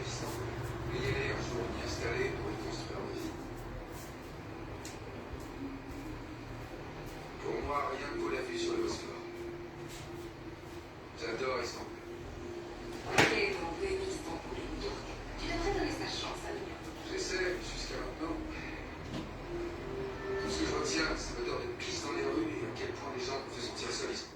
d'Istanbul. Et il est un jour y installé pour y construire ma vie. Pour moi, rien ne vaut la vue sur le Bosphore. J'adore Istanbul. Ok, donc Istanbul. Donc, tu devrais donner sa chance à lui. J'essaie jusqu'à maintenant. Tout ce que je retiens, c'est l'odeur de pisse dans les rues et à quel point les gens me font sentir seul ici.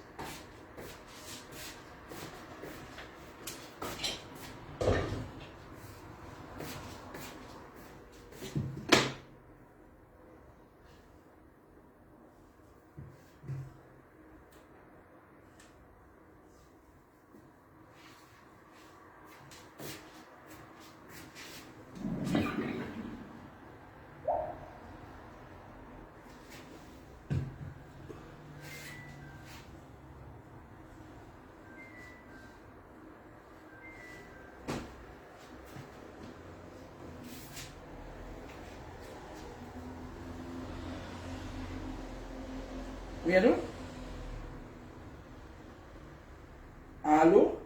Oui, allô? Allô?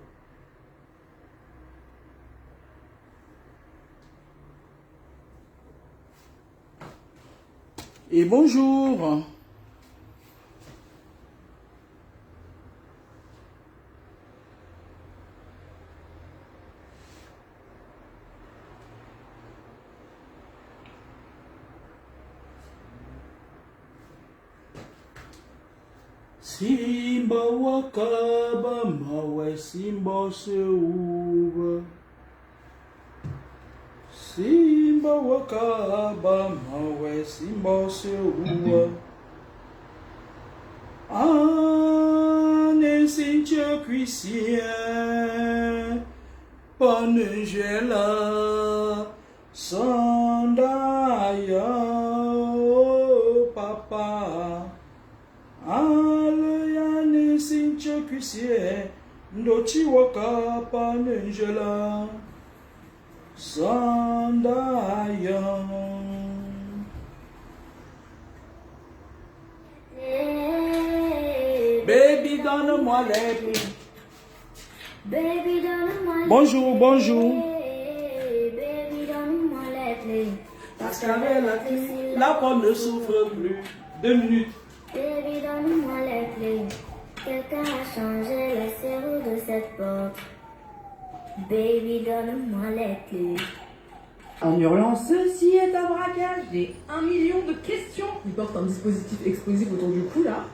Et bonjour. Simba wakaba mawe simba seuba. Simba wakaba mawe simba seuba. Ane sinche cuisien panegela sandaya papa. Aleyane sinche cuisien ndochi wakapa nenjela sandaya. Baby, donne-moi les clés. Baby, donne-moi les Bonjour, bonjour. Baby, donne-moi les clés. Parce qu'avec la clé, la porte ne souffre plus. 2 minutes. Baby, donne-moi les clés. Quelqu'un a changé le serrure de cette porte. Baby, donne-moi les clés. En hurlant, ceci est un braquage. J'ai 1 million de questions. Il porte un dispositif explosif autour du cou là.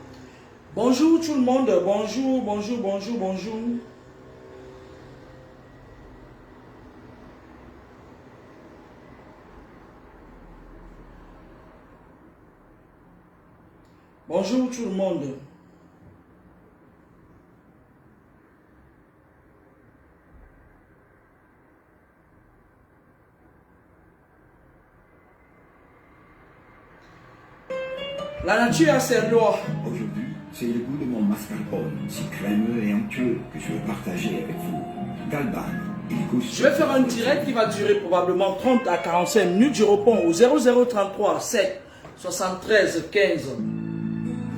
Bonjour tout le monde. Bonjour, bonjour, bonjour, bonjour. Bonjour tout le monde. La nature a ses lois. Aujourd'hui, c'est le goût de mon mascarpone, si crémeux et onctueux, que je veux partager avec vous. Galban, il couche... Je vais faire un direct qui va durer probablement 30 à 45 minutes. Je réponds au 0033 7 73 15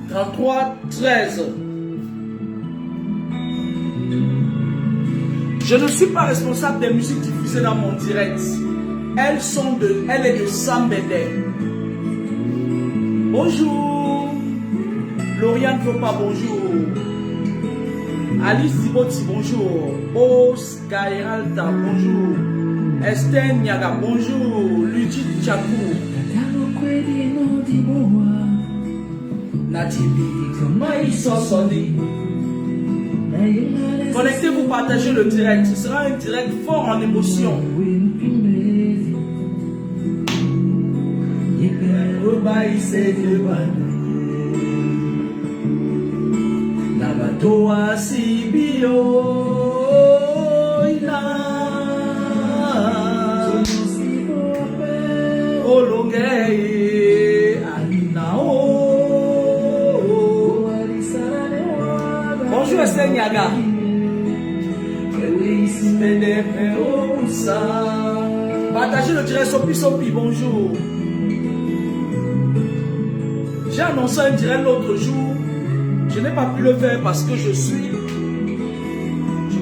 33 13. Je ne suis pas responsable des musiques diffusées dans mon direct. Elle est de Sambédé. Bonjour. Lauriane Fopa, bonjour. Alice Ziboti, bonjour. Oscar Heralta, bonjour. Esther Niaga, bonjour. Luigi Tchakou. Natibi, connectez-vous, partagez le direct. Ce sera un direct fort en émotion. Nabatoa Sibio. Bonjour Esther Niaga. Partagez le direct Sopi Sopi, bonjour. J'ai annoncé un direct l'autre jour. Je n'ai pas pu le faire parce que je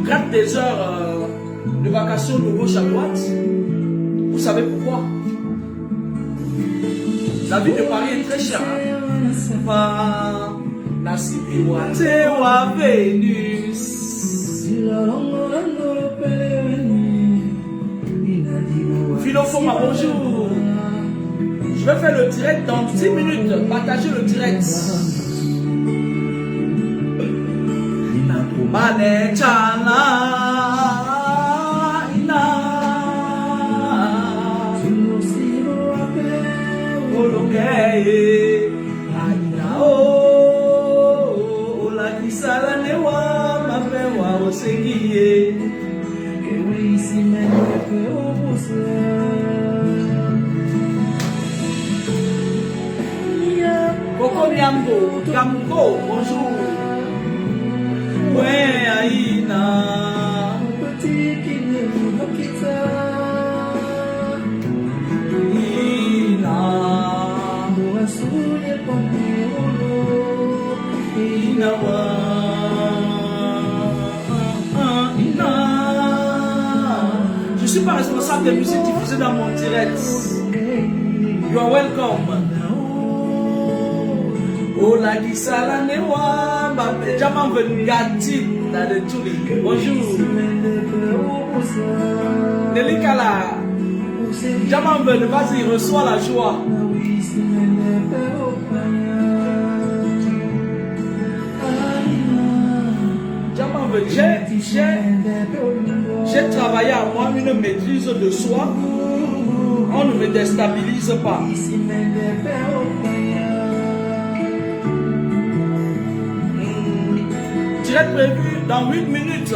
gratte des heures de vacations de gauche à droite. Vous savez pourquoi? La vie de Paris est très chère. Vénus. Philofoma, bonjour. Je vais faire le direct dans 10 minutes. Partagez le direct. Mane Chana Ina Olokeye Aina O La Kisala Newa Mapewa Osengiye Kewisi Menepe Obuse Koko Nyambo Gambo, bonjour. Ouais, Aïna, petit qui ne vous quitte. Ina, moi soulier pompiolo. Ina wa, Ina. Je suis pas responsable des musiques diffusées dans mon direct. You are welcome. Oh la Gisala Newa, Jaman Vengati, dans le Tuli. Bonjour. Nelikala, Jaman Ven, vas-y, reçois la joie. Jaman Ven, j'ai travaillé à moi une maîtrise de soi. On ne me déstabilise pas. Direct prévu dans 8 minutes.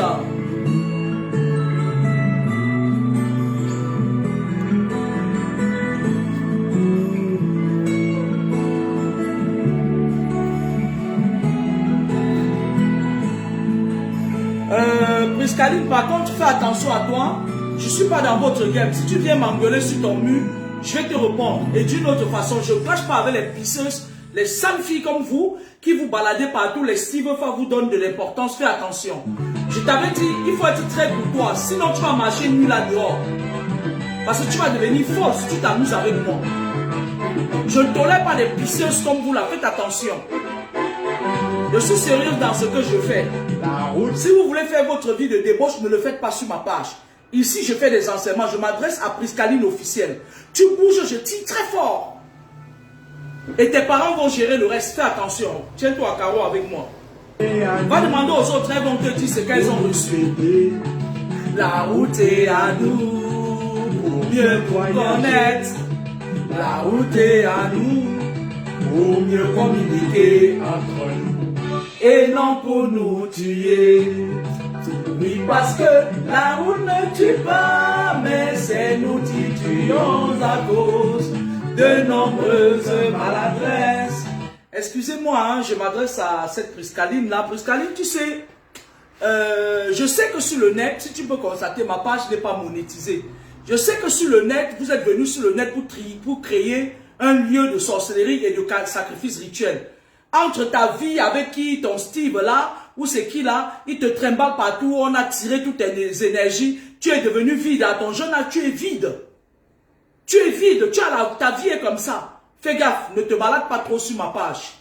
Priscaline, par contre, fais attention à toi. Je ne suis pas dans votre game. Si tu viens m'engueuler sur ton mur, je vais te répondre. Et d'une autre façon, je ne clash pas avec les pisseuses, les sales filles comme vous, qui vous baladez partout, les Steve vous donnent de l'importance, fais attention. Je t'avais dit, il faut être très courtois, sinon tu vas marcher nu là dehors. Parce que tu vas devenir folle si tu t'amuses avec moi. Je ne tolère pas des pisseuses comme vous là, faites attention. Je suis sérieux dans ce que je fais. Si vous voulez faire votre vie de débauche, ne le faites pas sur ma page. Ici, je fais des enseignements, je m'adresse à Priscaline officielle. Tu bouges, je tire très fort. Et tes parents vont gérer le reste. Fais attention. Tiens-toi à carreau avec moi. Va demander aux autres, elles vont te dire ce qu'elles ont reçu. La route est à nous pour mieux connaître. La route est à nous pour mieux communiquer entre nous. Et non pour nous tuer. Oui, parce que la route ne tue pas, mais c'est nous qui tuons à cause de nombreuses maladresses. Excusez-moi, hein, je m'adresse à cette Priscaline là. Priscaline, tu sais, je sais que sur le net, si tu peux constater, ma page n'est pas monétisée. Je sais que sur le net, vous êtes venu sur le net pour créer un lieu de sorcellerie et de sacrifice rituel. Entre ta vie avec qui, ton Steve là, ou c'est qui là, il te trimballe partout, on a tiré toutes tes énergies, tu es devenu vide. À ton jeune âge, tu es vide. Tu es vide, ta vie est comme ça. Fais gaffe, ne te balade pas trop sur ma page.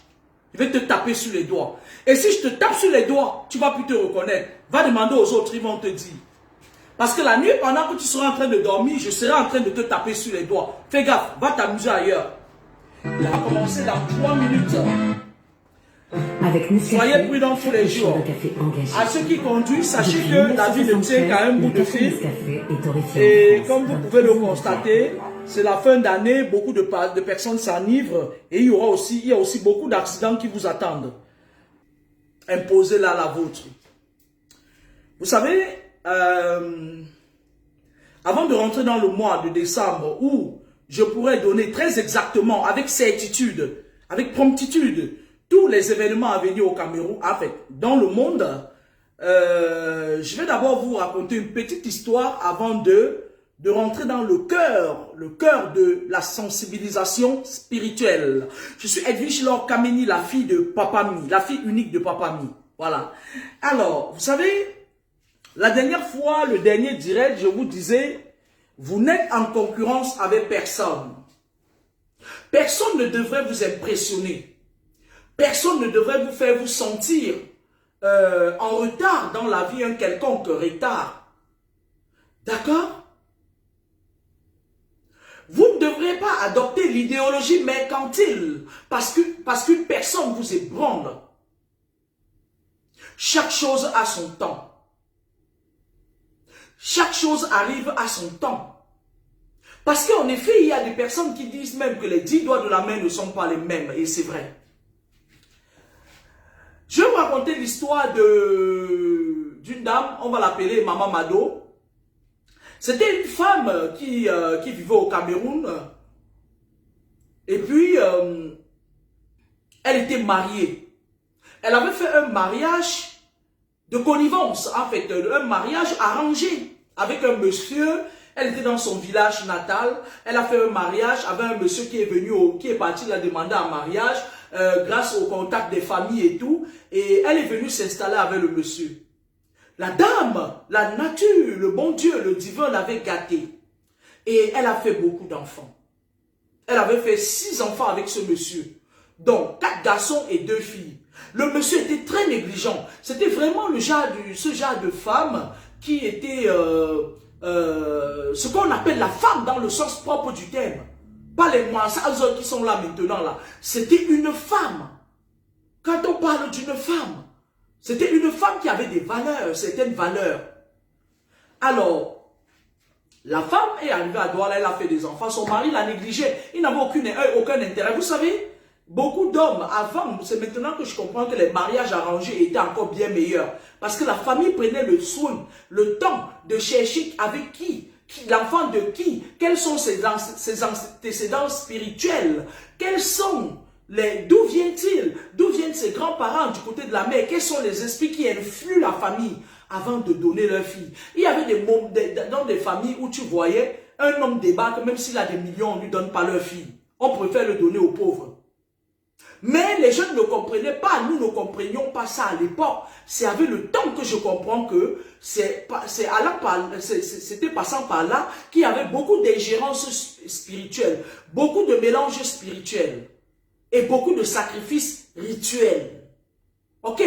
Je vais te taper sur les doigts. Et si je te tape sur les doigts, tu vas plus te reconnaître. Va demander aux autres, ils vont te dire. Parce que la nuit, pendant que tu seras en train de dormir, je serai en train de te taper sur les doigts. Fais gaffe, va t'amuser ailleurs. On va commencer dans 3 minutes. Avec soyez prudents tous les jours. À ceux qui conduisent, sachez que la vie ne tient qu'à un bout de fil. Et comme vous pouvez le constater, c'est la fin d'année, beaucoup de personnes s'enivrent et il y a aussi beaucoup d'accidents qui vous attendent. Imposez-la la vôtre. Vous savez, avant de rentrer dans le mois de décembre où je pourrais donner très exactement, avec certitude, avec promptitude, tous les événements à venir au Cameroun, en fait, dans le monde, je vais d'abord vous raconter une petite histoire avant de rentrer dans le cœur de la sensibilisation spirituelle. Je suis Edwige Laure Kameni, la fille de Papa Mi, la fille unique de Papa Mi. Voilà. Alors, vous savez, La dernière fois, le dernier direct, je vous disais, vous n'êtes en concurrence avec personne. Personne ne devrait vous impressionner. Personne ne devrait vous faire vous sentir en retard dans la vie, un quelconque retard. D'accord? Vous ne devrez pas adopter l'idéologie mercantile parce qu'une personne vous ébranle. Chaque chose a son temps. Chaque chose arrive à son temps. Parce qu'en effet, il y a des personnes qui disent même que les 10 doigts de la main ne sont pas les mêmes. Et c'est vrai. Je vais vous raconter l'histoire d'une dame, on va l'appeler Maman Mado. C'était une femme qui vivait au Cameroun. Et puis, elle était mariée. Elle avait fait un mariage de connivence, en fait, un mariage arrangé avec un monsieur. Elle était dans son village natal. Elle a fait un mariage avec un monsieur qui est venu, qui est parti la demander en mariage grâce au contact des familles et tout. Et elle est venue s'installer avec le monsieur. La dame, la nature, le bon Dieu, le divin l'avait gâtée. Et elle a fait beaucoup d'enfants. Elle avait fait 6 enfants avec ce monsieur. Donc, 4 garçons et 2 filles. Le monsieur était très négligent. C'était vraiment ce genre de femme qui était ce qu'on appelle la femme dans le sens propre du terme. Pas les mansards qui sont là maintenant. Là. C'était une femme. Quand on parle d'une femme, c'était une femme qui avait des valeurs, certaines valeurs. Alors, la femme est arrivée à Douala, elle a fait des enfants, son mari l'a négligée, il n'avait aucun intérêt. Vous savez, beaucoup d'hommes, avant, c'est maintenant que je comprends que les mariages arrangés étaient encore bien meilleurs. Parce que la famille prenait le soin, le temps de chercher avec qui l'enfant de qui, quels sont ses antécédents spirituels, quels sont d'où vient-il? D'où viennent ses grands-parents du côté de la mère? Quels sont les esprits qui influent la famille avant de donner leur fille? Il y avait dans des familles où tu voyais un homme débarque, même s'il a des millions, on ne lui donne pas leur fille. On préfère le donner aux pauvres. Mais les jeunes ne comprenaient pas, nous ne comprenions pas ça à l'époque. C'est avec le temps que je comprends que c'était passant par là qu'il y avait beaucoup d'ingérence spirituelle, beaucoup de mélanges spirituels. Et beaucoup de sacrifices rituels. Ok?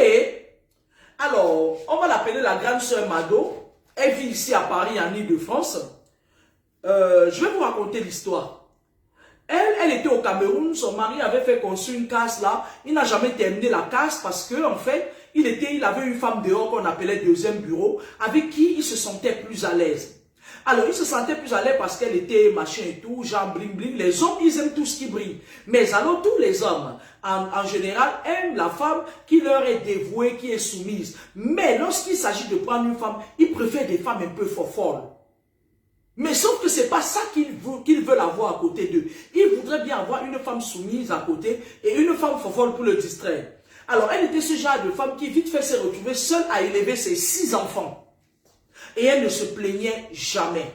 Alors, on va l'appeler la grande sœur Mado. Elle vit ici à Paris, en Île-de-France. Je vais vous raconter l'histoire. Elle était au Cameroun. Son mari avait fait construire une case là. Il n'a jamais terminé la case parce que, en fait, il avait une femme dehors qu'on appelait deuxième bureau, avec qui il se sentait plus à l'aise. Alors, il se sentait plus à l'aise parce qu'elle était machin et tout, genre bling bling. Les hommes, ils aiment tout ce qui brille. Mais alors, tous les hommes, en général, aiment la femme qui leur est dévouée, qui est soumise. Mais lorsqu'il s'agit de prendre une femme, ils préfèrent des femmes un peu folles. Mais sauf que c'est pas ça qu'ils veulent avoir à côté d'eux. Ils voudraient bien avoir une femme soumise à côté et une femme folle pour le distraire. Alors, elle était ce genre de femme qui vite fait s'est retrouvée seule à élever ses 6 enfants. Et elle ne se plaignait jamais.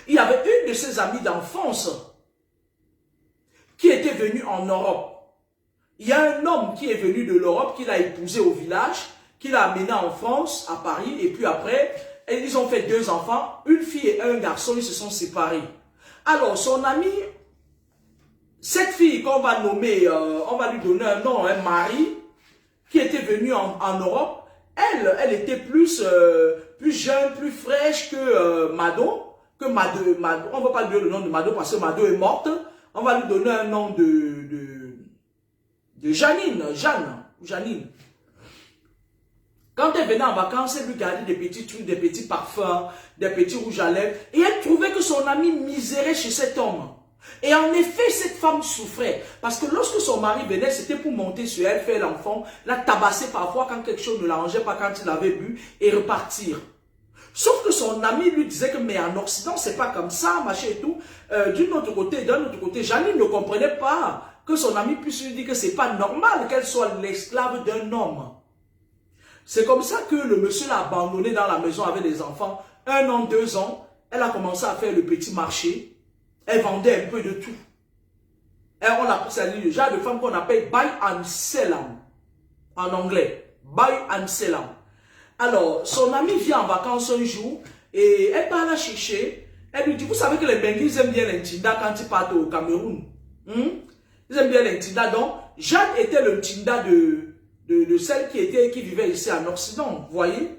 Il y avait une de ses amies d'enfance qui était venue en Europe. Il y a un homme qui est venu de l'Europe, qui l'a épousé au village, qui l'a amené en France, à Paris, et puis après, ils ont fait 2 enfants, une fille et un garçon, ils se sont séparés. Alors, son amie, cette fille qu'on va nommer, on va lui donner un nom, un mari, qui était venu en Europe, elle était plus jeune, plus fraîche que Mado. On ne va pas lui donner le nom de Mado parce que Mado est morte. On va lui donner un nom de Janine, Janine. Quand elle venait en vacances, elle lui gardait des petits trucs, des petits parfums, des petits rouges à lèvres. Et elle trouvait que son ami misérait chez cet homme. Et en effet, cette femme souffrait. Parce que lorsque son mari venait, c'était pour monter sur elle, faire l'enfant, la tabasser parfois quand quelque chose ne l'arrangeait pas, quand il avait bu, et repartir. Sauf que son ami lui disait que, mais en Occident, c'est pas comme ça, machin et tout. D'un autre côté, Janine ne comprenait pas que son ami puisse lui dire que c'est pas normal qu'elle soit l'esclave d'un homme. C'est comme ça que le monsieur l'a abandonnée dans la maison avec les enfants. 1 an, 2 ans, elle a commencé à faire le petit marché. Elle vendait un peu de tout. Et c'est le genre de femme qu'on appelle buy and sell en anglais. Buy and sell. Alors, son ami vient en vacances un jour et elle part la chercher. Elle lui dit, vous savez que les Benguis, ils aiment bien l'Intinda quand ils partent au Cameroun. Ils aiment bien l'Intinda. Donc, Jeanne était le Ntinda de celle qui vivait ici en Occident, vous voyez.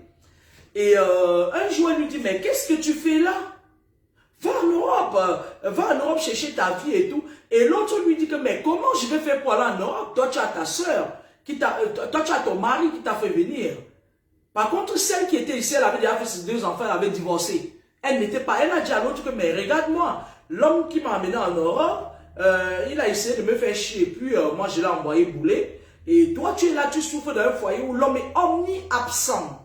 Et un jour, elle lui dit, mais qu'est-ce que tu fais là? Va en Europe chercher ta vie et tout. Et l'autre lui dit que, mais comment je vais faire pour aller en Europe? Toi, tu as ta soeur, toi, tu as ton mari qui t'a fait venir. Par contre, celle qui était ici, elle avait déjà fait ses 2 enfants, elle avait divorcé. Elle n'était pas, elle a dit à l'autre que, mais regarde-moi, l'homme qui m'a amené en Europe, il a essayé de me faire chier, et puis moi je l'ai envoyé bouler. Et toi, tu es là, tu souffres d'un foyer où l'homme est omni-absent.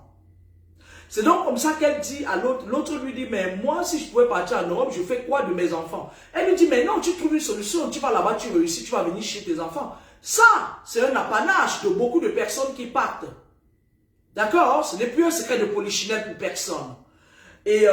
C'est donc comme ça qu'elle dit à l'autre, l'autre lui dit, mais moi, si je pouvais partir en Europe, je fais quoi de mes enfants? Elle lui dit, mais non, tu trouves une solution, tu vas là-bas, tu réussis, tu vas venir chez tes enfants. Ça, c'est un apanage de beaucoup de personnes qui partent. D'accord? Ce n'est plus un secret de polichinelle pour personne. Et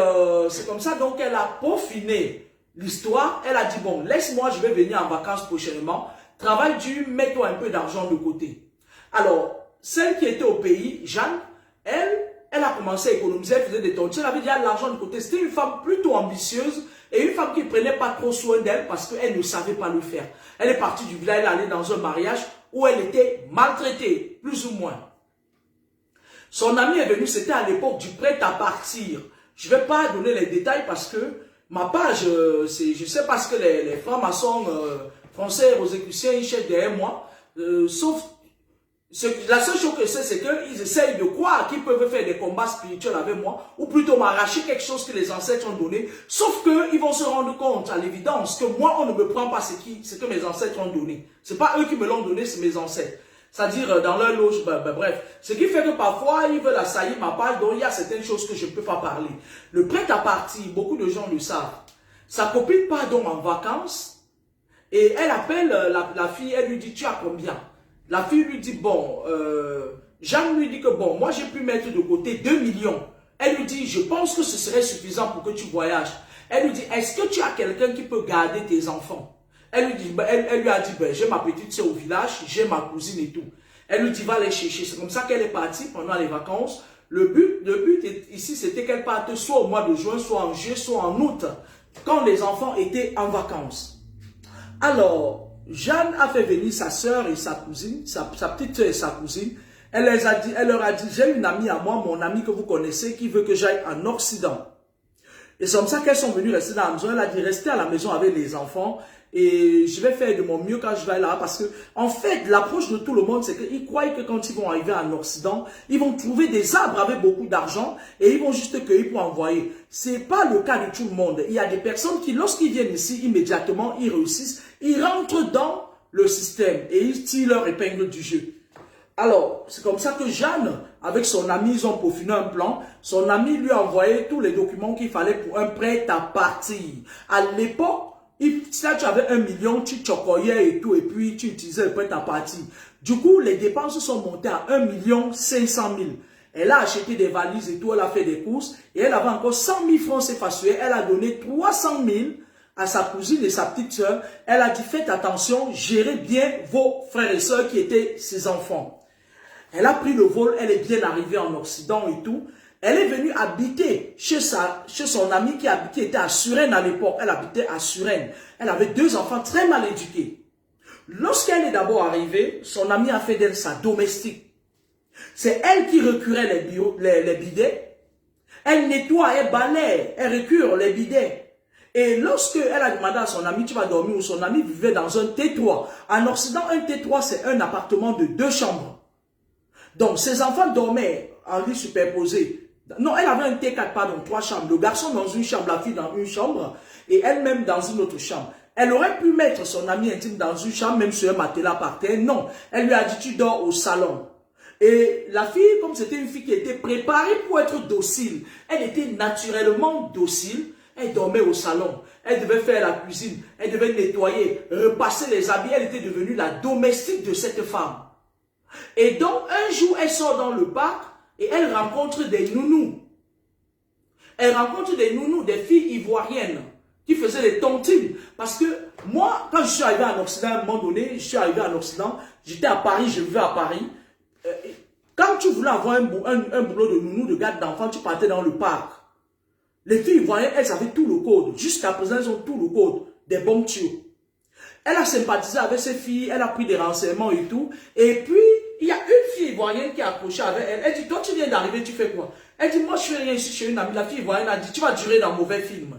c'est comme ça donc qu'elle a peaufiné l'histoire. Elle a dit, bon, laisse-moi, je vais venir en vacances prochainement. Travaille dur, mets-toi un peu d'argent de côté. Alors, celle qui était au pays, Jeanne, elle a commencé à économiser, elle faisait des tontines, elle avait déjà l'argent de côté. C'était une femme plutôt ambitieuse et une femme qui ne prenait pas trop soin d'elle parce qu'elle ne savait pas le faire. Elle est partie du village, elle allait dans un mariage où elle était maltraitée, plus ou moins. Son ami est venu, c'était à l'époque du prêt à partir. Je ne vais pas donner les détails parce que ma page, je sais pas ce que les francs-maçons français rosicruciens ils cherchent derrière moi. Sauf, la seule chose que je sais, c'est qu'ils essayent de croire qu'ils peuvent faire des combats spirituels avec moi, ou plutôt m'arracher quelque chose que les ancêtres ont donné. Sauf qu'ils vont se rendre compte à l'évidence que moi, on ne me prend pas ce que mes ancêtres ont donné. Ce n'est pas eux qui me l'ont donné, c'est mes ancêtres. C'est-à-dire dans leur loge, bref. Ce qui fait que parfois, ils veulent assaillir ma page, donc il y a certaines choses que je ne peux pas parler. Le prêt à partir, beaucoup de gens le savent. Sa copine part donc en vacances, et elle appelle la fille, elle lui dit, tu as combien? La fille lui dit, bon, Jeanne lui dit que bon, moi j'ai pu mettre de côté 2 millions. Elle lui dit, je pense que ce serait suffisant pour que tu voyages. Elle lui dit, est-ce que tu as quelqu'un qui peut garder tes enfants? Elle lui a dit, ben, j'ai ma petite soeur au village, j'ai ma cousine et tout. Elle lui dit, va les chercher. C'est comme ça qu'elle est partie pendant les vacances. Le but ici, c'était qu'elle parte soit au mois de juin, soit en juillet, soit en août, quand les enfants étaient en vacances. Alors, Jeanne a fait venir sa soeur et sa cousine, sa petite soeur et sa cousine. Elle leur a dit, j'ai une amie à moi, mon amie que vous connaissez, qui veut que j'aille en Occident. Et c'est comme ça qu'elles sont venues rester dans la maison. Elle a dit, restez à la maison avec les enfants. Et je vais faire de mon mieux quand je vais là. Parce que, en fait, l'approche de tout le monde, c'est qu'ils croient que quand ils vont arriver en Occident, ils vont trouver des arbres avec beaucoup d'argent et ils vont juste cueillir pour envoyer. C'est pas le cas de tout le monde. Il y a des personnes qui, lorsqu'ils viennent ici, immédiatement, ils réussissent. Ils rentrent dans le système et ils tirent leur épingle du jeu. Alors, c'est comme ça que Jeanne, avec son ami, ils ont peaufiné un plan. Son ami lui a envoyé tous les documents qu'il fallait pour un prêt à partir. À l'époque, si là, tu avais 1 million, tu chocoyais et tout, et puis tu utilisais le prêt à partir. Du coup, les dépenses sont montées à 1 500 000. Elle a acheté des valises et tout, elle a fait des courses, et elle avait encore 100 000 francs CFA. Elle a donné 300 000 à sa cousine et sa petite soeur. Elle a dit, faites attention, gérez bien vos frères et soeurs qui étaient ses enfants. Elle a pris le vol, elle est bien arrivée en Occident et tout. Elle est venue habiter chez son amie qui était à Suresnes à l'époque. Elle habitait à Suresnes. Elle avait 2 enfants très mal éduqués. Lorsqu'elle est d'abord arrivée, son amie a fait d'elle sa domestique. C'est elle qui recurait les bidets. Elle nettoie, elle balaye, elle recure les bidets. Et lorsque elle a demandé à son ami, tu vas dormir où, son ami vivait dans un T3. En Occident, un T3, c'est un appartement de 2 chambres. Donc, ses enfants dormaient en lit superposé. Non, elle avait un T4, pardon, 3 chambres. Le garçon dans une chambre, la fille dans une chambre, et elle-même dans une autre chambre. Elle aurait pu mettre son ami intime dans une chambre, même sur un matelas par terre. Non, elle lui a dit, tu dors au salon. Et la fille, comme c'était une fille qui était préparée pour être docile, elle était naturellement docile, elle dormait au salon. Elle devait faire la cuisine, elle devait nettoyer, repasser les habits. Elle était devenue la domestique de cette femme. Et donc, un jour, elle sort dans le parc et elle rencontre des nounous. Elle rencontre des nounous, des filles ivoiriennes qui faisaient des tontines. Parce que moi, quand je suis arrivé en Occident, à un moment donné, je suis arrivé en Occident, j'étais à Paris, je vivais à Paris. Quand tu voulais avoir un boulot de nounou, de garde d'enfants, tu partais dans le parc. Les filles ivoiriennes, elles avaient tout le code. Jusqu'à présent, elles ont tout le code des bombes tuyaux. Elle a sympathisé avec ses filles, elle a pris des renseignements et tout. Et puis, il y a une fille ivoirienne qui a accroché avec elle. Elle dit, toi, tu viens d'arriver, tu fais quoi? Elle dit, moi, je fais rien ici chez une amie. La fille ivoirienne a dit, tu vas durer dans mauvais film.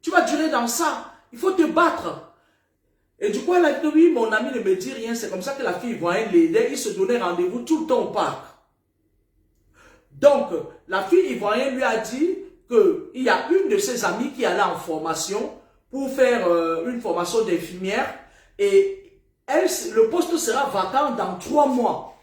Tu vas durer dans ça. Il faut te battre. Et du coup, elle a dit, oui, mon ami ne me dit rien. C'est comme ça que la fille ivoirienne l'aidait. Ils se donnaient rendez-vous tout le temps au parc. Donc, la fille ivoirienne lui a dit qu'il y a une de ses amies qui allait en formation pour faire une formation d'infirmière. Et elle, le poste sera vacant dans 3 mois.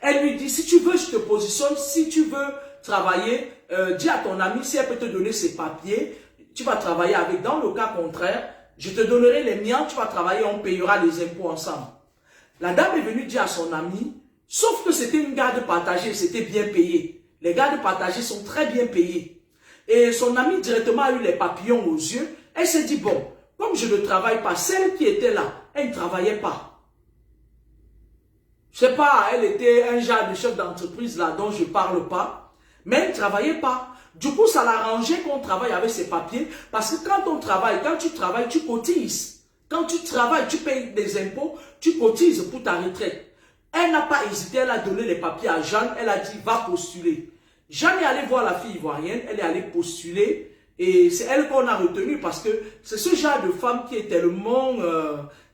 Elle lui dit, si tu veux, je te positionne. Si tu veux travailler, dis à ton amie si elle peut te donner ses papiers. Tu vas travailler avec. Dans le cas contraire, je te donnerai les miens. Tu vas travailler, on payera les impôts ensemble. La dame est venue dire à son ami, sauf que c'était une garde partagée, c'était bien payé. Les gardes partagés sont très bien payés. Et son ami directement a eu les papillons aux yeux. Elle s'est dit, bon, comme je ne travaille pas, celle qui était là, elle ne travaillait pas. Je sais pas, elle était un genre de chef d'entreprise là dont je ne parle pas, mais elle ne travaillait pas. Du coup, ça l'arrangeait qu'on travaille avec ses papiers, parce que quand on travaille, quand tu travailles, tu cotises. Quand tu travailles, tu payes des impôts, tu cotises pour ta retraite. Elle n'a pas hésité, elle a donné les papiers à Jeanne, elle a dit, va postuler. Jeanne est allée voir la fille ivoirienne, elle est allée postuler, et c'est elle qu'on a retenue, parce que c'est ce genre de femme qui est tellement,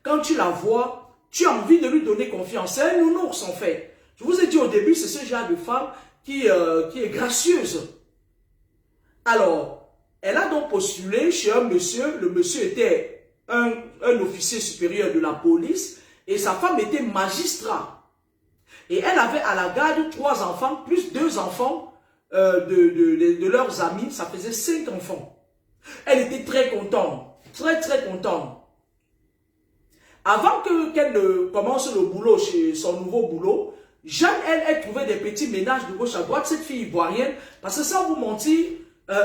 quand tu la vois, tu as envie de lui donner confiance. C'est un nounours en fait. Je vous ai dit au début, c'est ce genre de femme qui est gracieuse. Alors, elle a donc postulé chez un monsieur. Le monsieur était un officier supérieur de la police et sa femme était magistrat. Et elle avait à la garde 3 enfants, plus 2 enfants de leurs amis. Ça faisait 5 enfants. Elle était très contente, très contente. Avant qu'elle ne commence le boulot chez son nouveau boulot, Jeanne, elle trouvait des petits ménages de gauche à droite, cette fille ivoirienne, parce que sans vous mentir,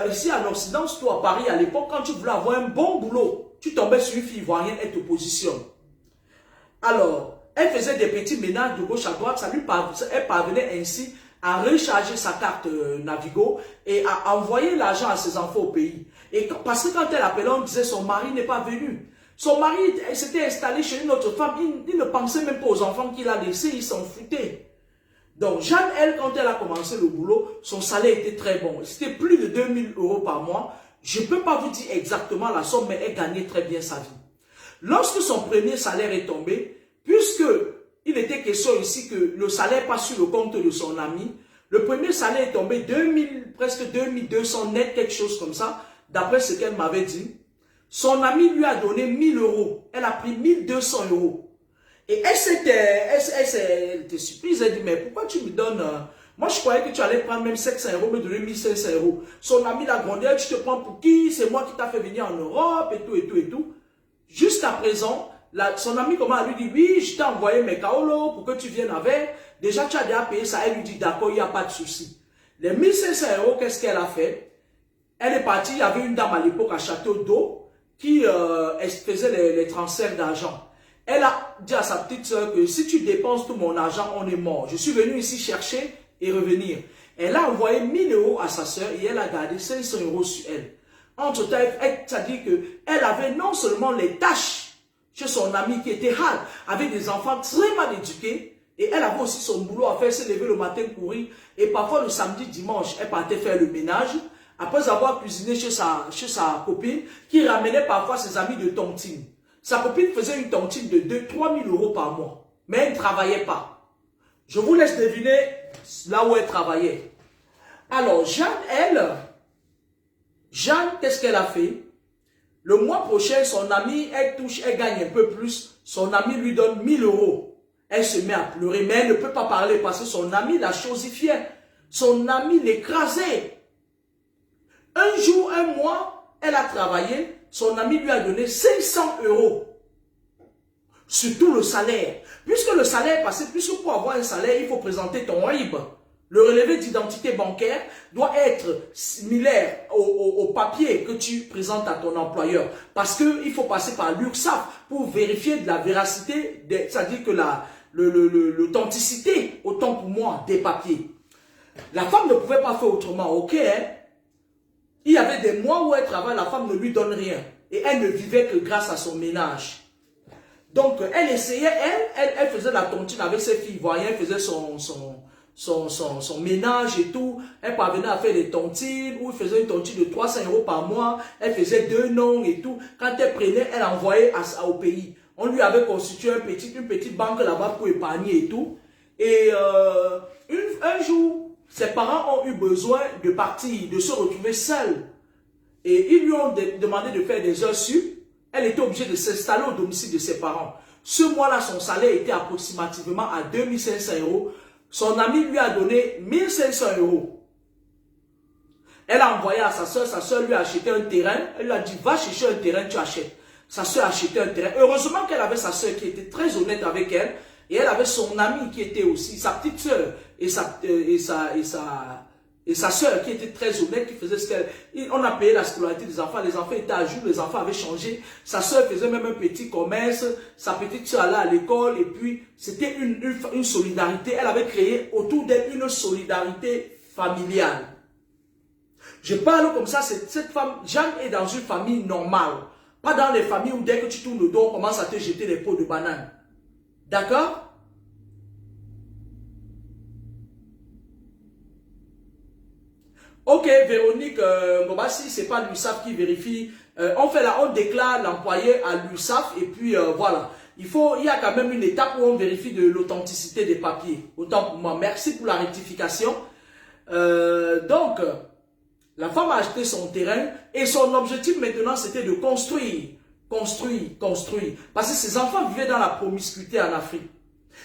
ici en Occident, surtout à Paris à l'époque, quand tu voulais avoir un bon boulot, tu tombais sur une fille ivoirienne, elle te positionne. Alors, elle faisait des petits ménages de gauche à droite, elle parvenait ainsi à recharger sa carte Navigo et à envoyer l'argent à ses enfants au pays. Et parce que quand elle appelait, on disait son mari n'est pas venu. Son mari s'était installé chez une autre femme, il ne pensait même pas aux enfants qu'il a laissés, il s'en foutait. Donc Jeanne, elle, quand elle a commencé le boulot, son salaire était très bon. C'était plus de 2000 € par mois. Je ne peux pas vous dire exactement la somme, mais elle gagnait très bien sa vie. Lorsque son premier salaire est tombé, puisque il était question ici que le salaire passe sur le compte de son ami, le premier salaire est tombé presque 2200 net, quelque chose comme ça, d'après ce qu'elle m'avait dit. Son ami lui a donné 1000 €. Elle a pris 1200 €. Et elle était surprise. Elle dit, mais pourquoi tu me donnes... Moi, je croyais que tu allais prendre même 700 €, me donner 1500 €. Son ami l'a grandi. Tu te prends pour qui? C'est moi qui t'a fait venir en Europe et tout, et tout, et tout. Jusqu'à présent, son ami commence à lui dire, oui, je t'ai envoyé mes kaolos pour que tu viennes avec. Déjà, tu as déjà payé ça. Elle lui dit, d'accord, il n'y a pas de souci. Les 1500 €, qu'est-ce qu'elle a fait? Elle est partie. Il y avait une dame à l'époque à Château d'Eau qui faisait les transferts d'argent. Elle a dit à sa petite soeur que si tu dépenses tout mon argent, on est mort. Je suis venu ici chercher et revenir. Elle a envoyé 1000 € à sa soeur et elle a gardé 500 € sur elle. Entre-temps, c'est-à-dire qu'elle avait non seulement les tâches chez son ami qui était hard, avec des enfants très mal éduqués, et elle avait aussi son boulot à faire, se lever le matin, courir, et parfois le samedi, dimanche, elle partait faire le ménage. Après avoir cuisiné chez sa copine, qui ramenait parfois ses amis de tontine. Sa copine faisait une tontine de 2-3 000 € par mois. Mais elle ne travaillait pas. Je vous laisse deviner là où elle travaillait. Alors, Jeanne, qu'est-ce qu'elle a fait? Le mois prochain, son amie, elle gagne un peu plus. Son ami lui donne 1000 €. Elle se met à pleurer, mais elle ne peut pas parler parce que son ami la chosifiait. Son ami l'écrasait. Un jour, un mois, elle a travaillé, son ami lui a donné 500 € sur tout le salaire. Puisque le salaire est passé, puisque pour avoir un salaire, il faut présenter ton RIB. Le relevé d'identité bancaire doit être similaire au papier que tu présentes à ton employeur. Parce qu'il faut passer par l'URSSAF pour vérifier de la véracité, c'est-à-dire que l'authenticité, autant pour moi, des papiers. La femme ne pouvait pas faire autrement, ok, hein? Il y avait des mois où elle travaille, la femme ne lui donne rien. Et elle ne vivait que grâce à son ménage. Donc, elle essayait, elle faisait la tontine avec ses filles, voyez, elle faisait son ménage et tout. Elle parvenait à faire des tontines, ou elle faisait une tontine de 300 € par mois. Elle faisait 2 noms et tout. Quand elle prenait, elle envoyait au pays. On lui avait constitué une petite banque là-bas pour épargner et tout. Et un jour, ses parents ont eu besoin de partir, de se retrouver seuls. Et ils lui ont demandé de faire des heures sup. Elle était obligée de s'installer au domicile de ses parents. Ce mois-là, son salaire était approximativement à 2500 €. Son ami lui a donné 1500 €. Elle a envoyé à sa soeur lui a acheté un terrain. Elle lui a dit, va chercher un terrain, tu achètes. Sa soeur a acheté un terrain. Heureusement qu'elle avait sa soeur qui était très honnête avec elle. Et elle avait son ami qui était aussi, sa petite soeur et sa soeur qui était très honnête, qui faisait ce qu'elle... On a payé la scolarité des enfants, les enfants étaient à jour, les enfants avaient changé. Sa soeur faisait même un petit commerce, sa petite soeur allait à l'école et puis c'était une solidarité. Elle avait créé autour d'elle une solidarité familiale. Je parle comme ça, cette femme, Jeanne est dans une famille normale. Pas dans les familles où dès que tu tournes le dos, on commence à te jeter des pots de banane. D'accord? Ok, Véronique Ngobassi, c'est pas l'USAF qui vérifie. On déclare l'employé à l'USAF et puis voilà. Il y a quand même une étape où on vérifie de l'authenticité des papiers. Autant pour moi. Merci pour la rectification. Donc, la femme a acheté son terrain et son objectif maintenant c'était de construire. Parce que ses enfants vivaient dans la promiscuité en Afrique.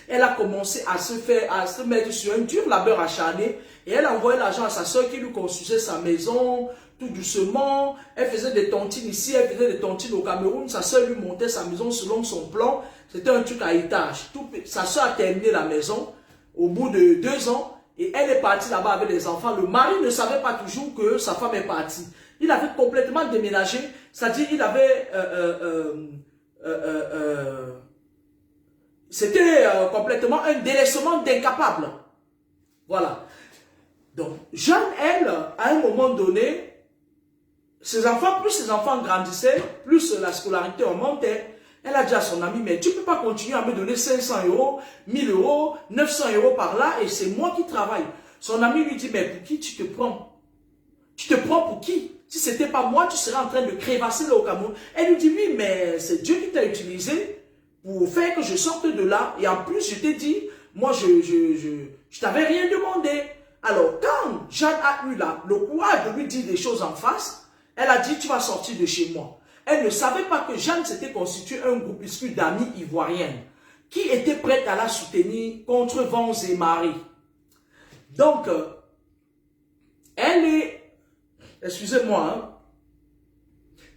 Elle a commencé à se mettre sur un dur labeur acharné et elle a envoyé l'argent à sa soeur qui lui construisait sa maison tout doucement. Elle faisait des tontines ici, elle faisait des tontines au Cameroun. Sa soeur lui montait sa maison selon son plan. C'était un truc à étage. Sa soeur a terminé la maison au bout de 2 ans et elle est partie là-bas avec les enfants. Le mari ne savait pas toujours que sa femme est partie. Il avait complètement déménagé, c'est-à-dire il avait... c'était complètement un délaissement d'incapable. Voilà. Donc, Jeanne, elle, à un moment donné, plus ses enfants grandissaient, plus la scolarité augmentait. Elle a dit à son ami, mais tu ne peux pas continuer à me donner 500 €, 1000 €, 900 € par là, et c'est moi qui travaille. Son ami lui dit, mais pour qui tu te prends? Tu te prends pour qui? Si ce n'était pas moi, tu serais en train de crevasser là au Cameroun. Elle lui dit, oui, mais c'est Dieu qui t'a utilisé pour faire que je sorte de là. Et en plus, je t'ai dit, moi, je t'avais rien demandé. Alors, quand Jeanne a eu le courage de lui dire des choses en face, elle a dit, tu vas sortir de chez moi. Elle ne savait pas que Jeanne s'était constitué un groupuscule d'amis ivoiriennes qui étaient prêtes à la soutenir contre vents et marées. Donc, elle est... Excusez-moi, hein.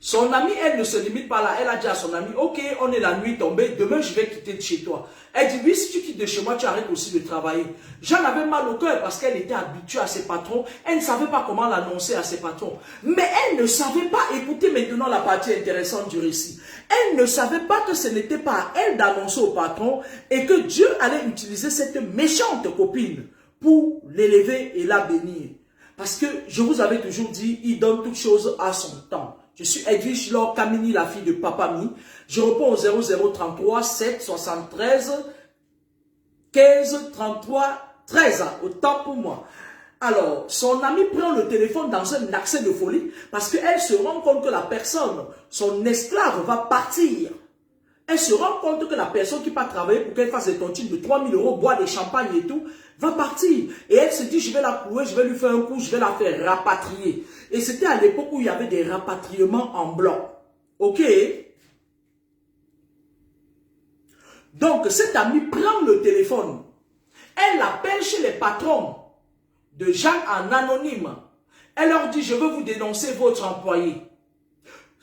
Son amie, elle ne se limite pas là. Elle a dit à son ami, ok, on est la nuit tombée, demain je vais quitter de chez toi. Elle dit, oui, si tu quittes de chez moi, tu arrêtes aussi de travailler. Jeanne avait mal au cœur parce qu'elle était habituée à ses patrons. Elle ne savait pas comment l'annoncer à ses patrons. Mais elle ne savait pas, écoutez maintenant la partie intéressante du récit. Elle ne savait pas que ce n'était pas à elle d'annoncer au patron et que Dieu allait utiliser cette méchante copine pour l'élever et la bénir. Parce que je vous avais toujours dit, il donne toutes choses à son temps. Je suis Edwige Laure Kamini, la fille de Papa Mi. Je réponds au 0033 7 73 15 33 13. Autant pour moi. Alors, son ami prend le téléphone dans un accès de folie parce qu'elle se rend compte que la personne, son esclave, va partir. Elle se rend compte que la personne qui va travailler pour qu'elle fasse des tontines de 3000 €, boire des champagnes et tout, va partir. Et elle se dit, je vais la clouer, je vais lui faire un coup, je vais la faire rapatrier. Et c'était à l'époque où il y avait des rapatriements en bloc. Ok? Donc, cette amie prend le téléphone. Elle appelle chez les patrons de Jeanne en anonyme. Elle leur dit, je veux vous dénoncer votre employé.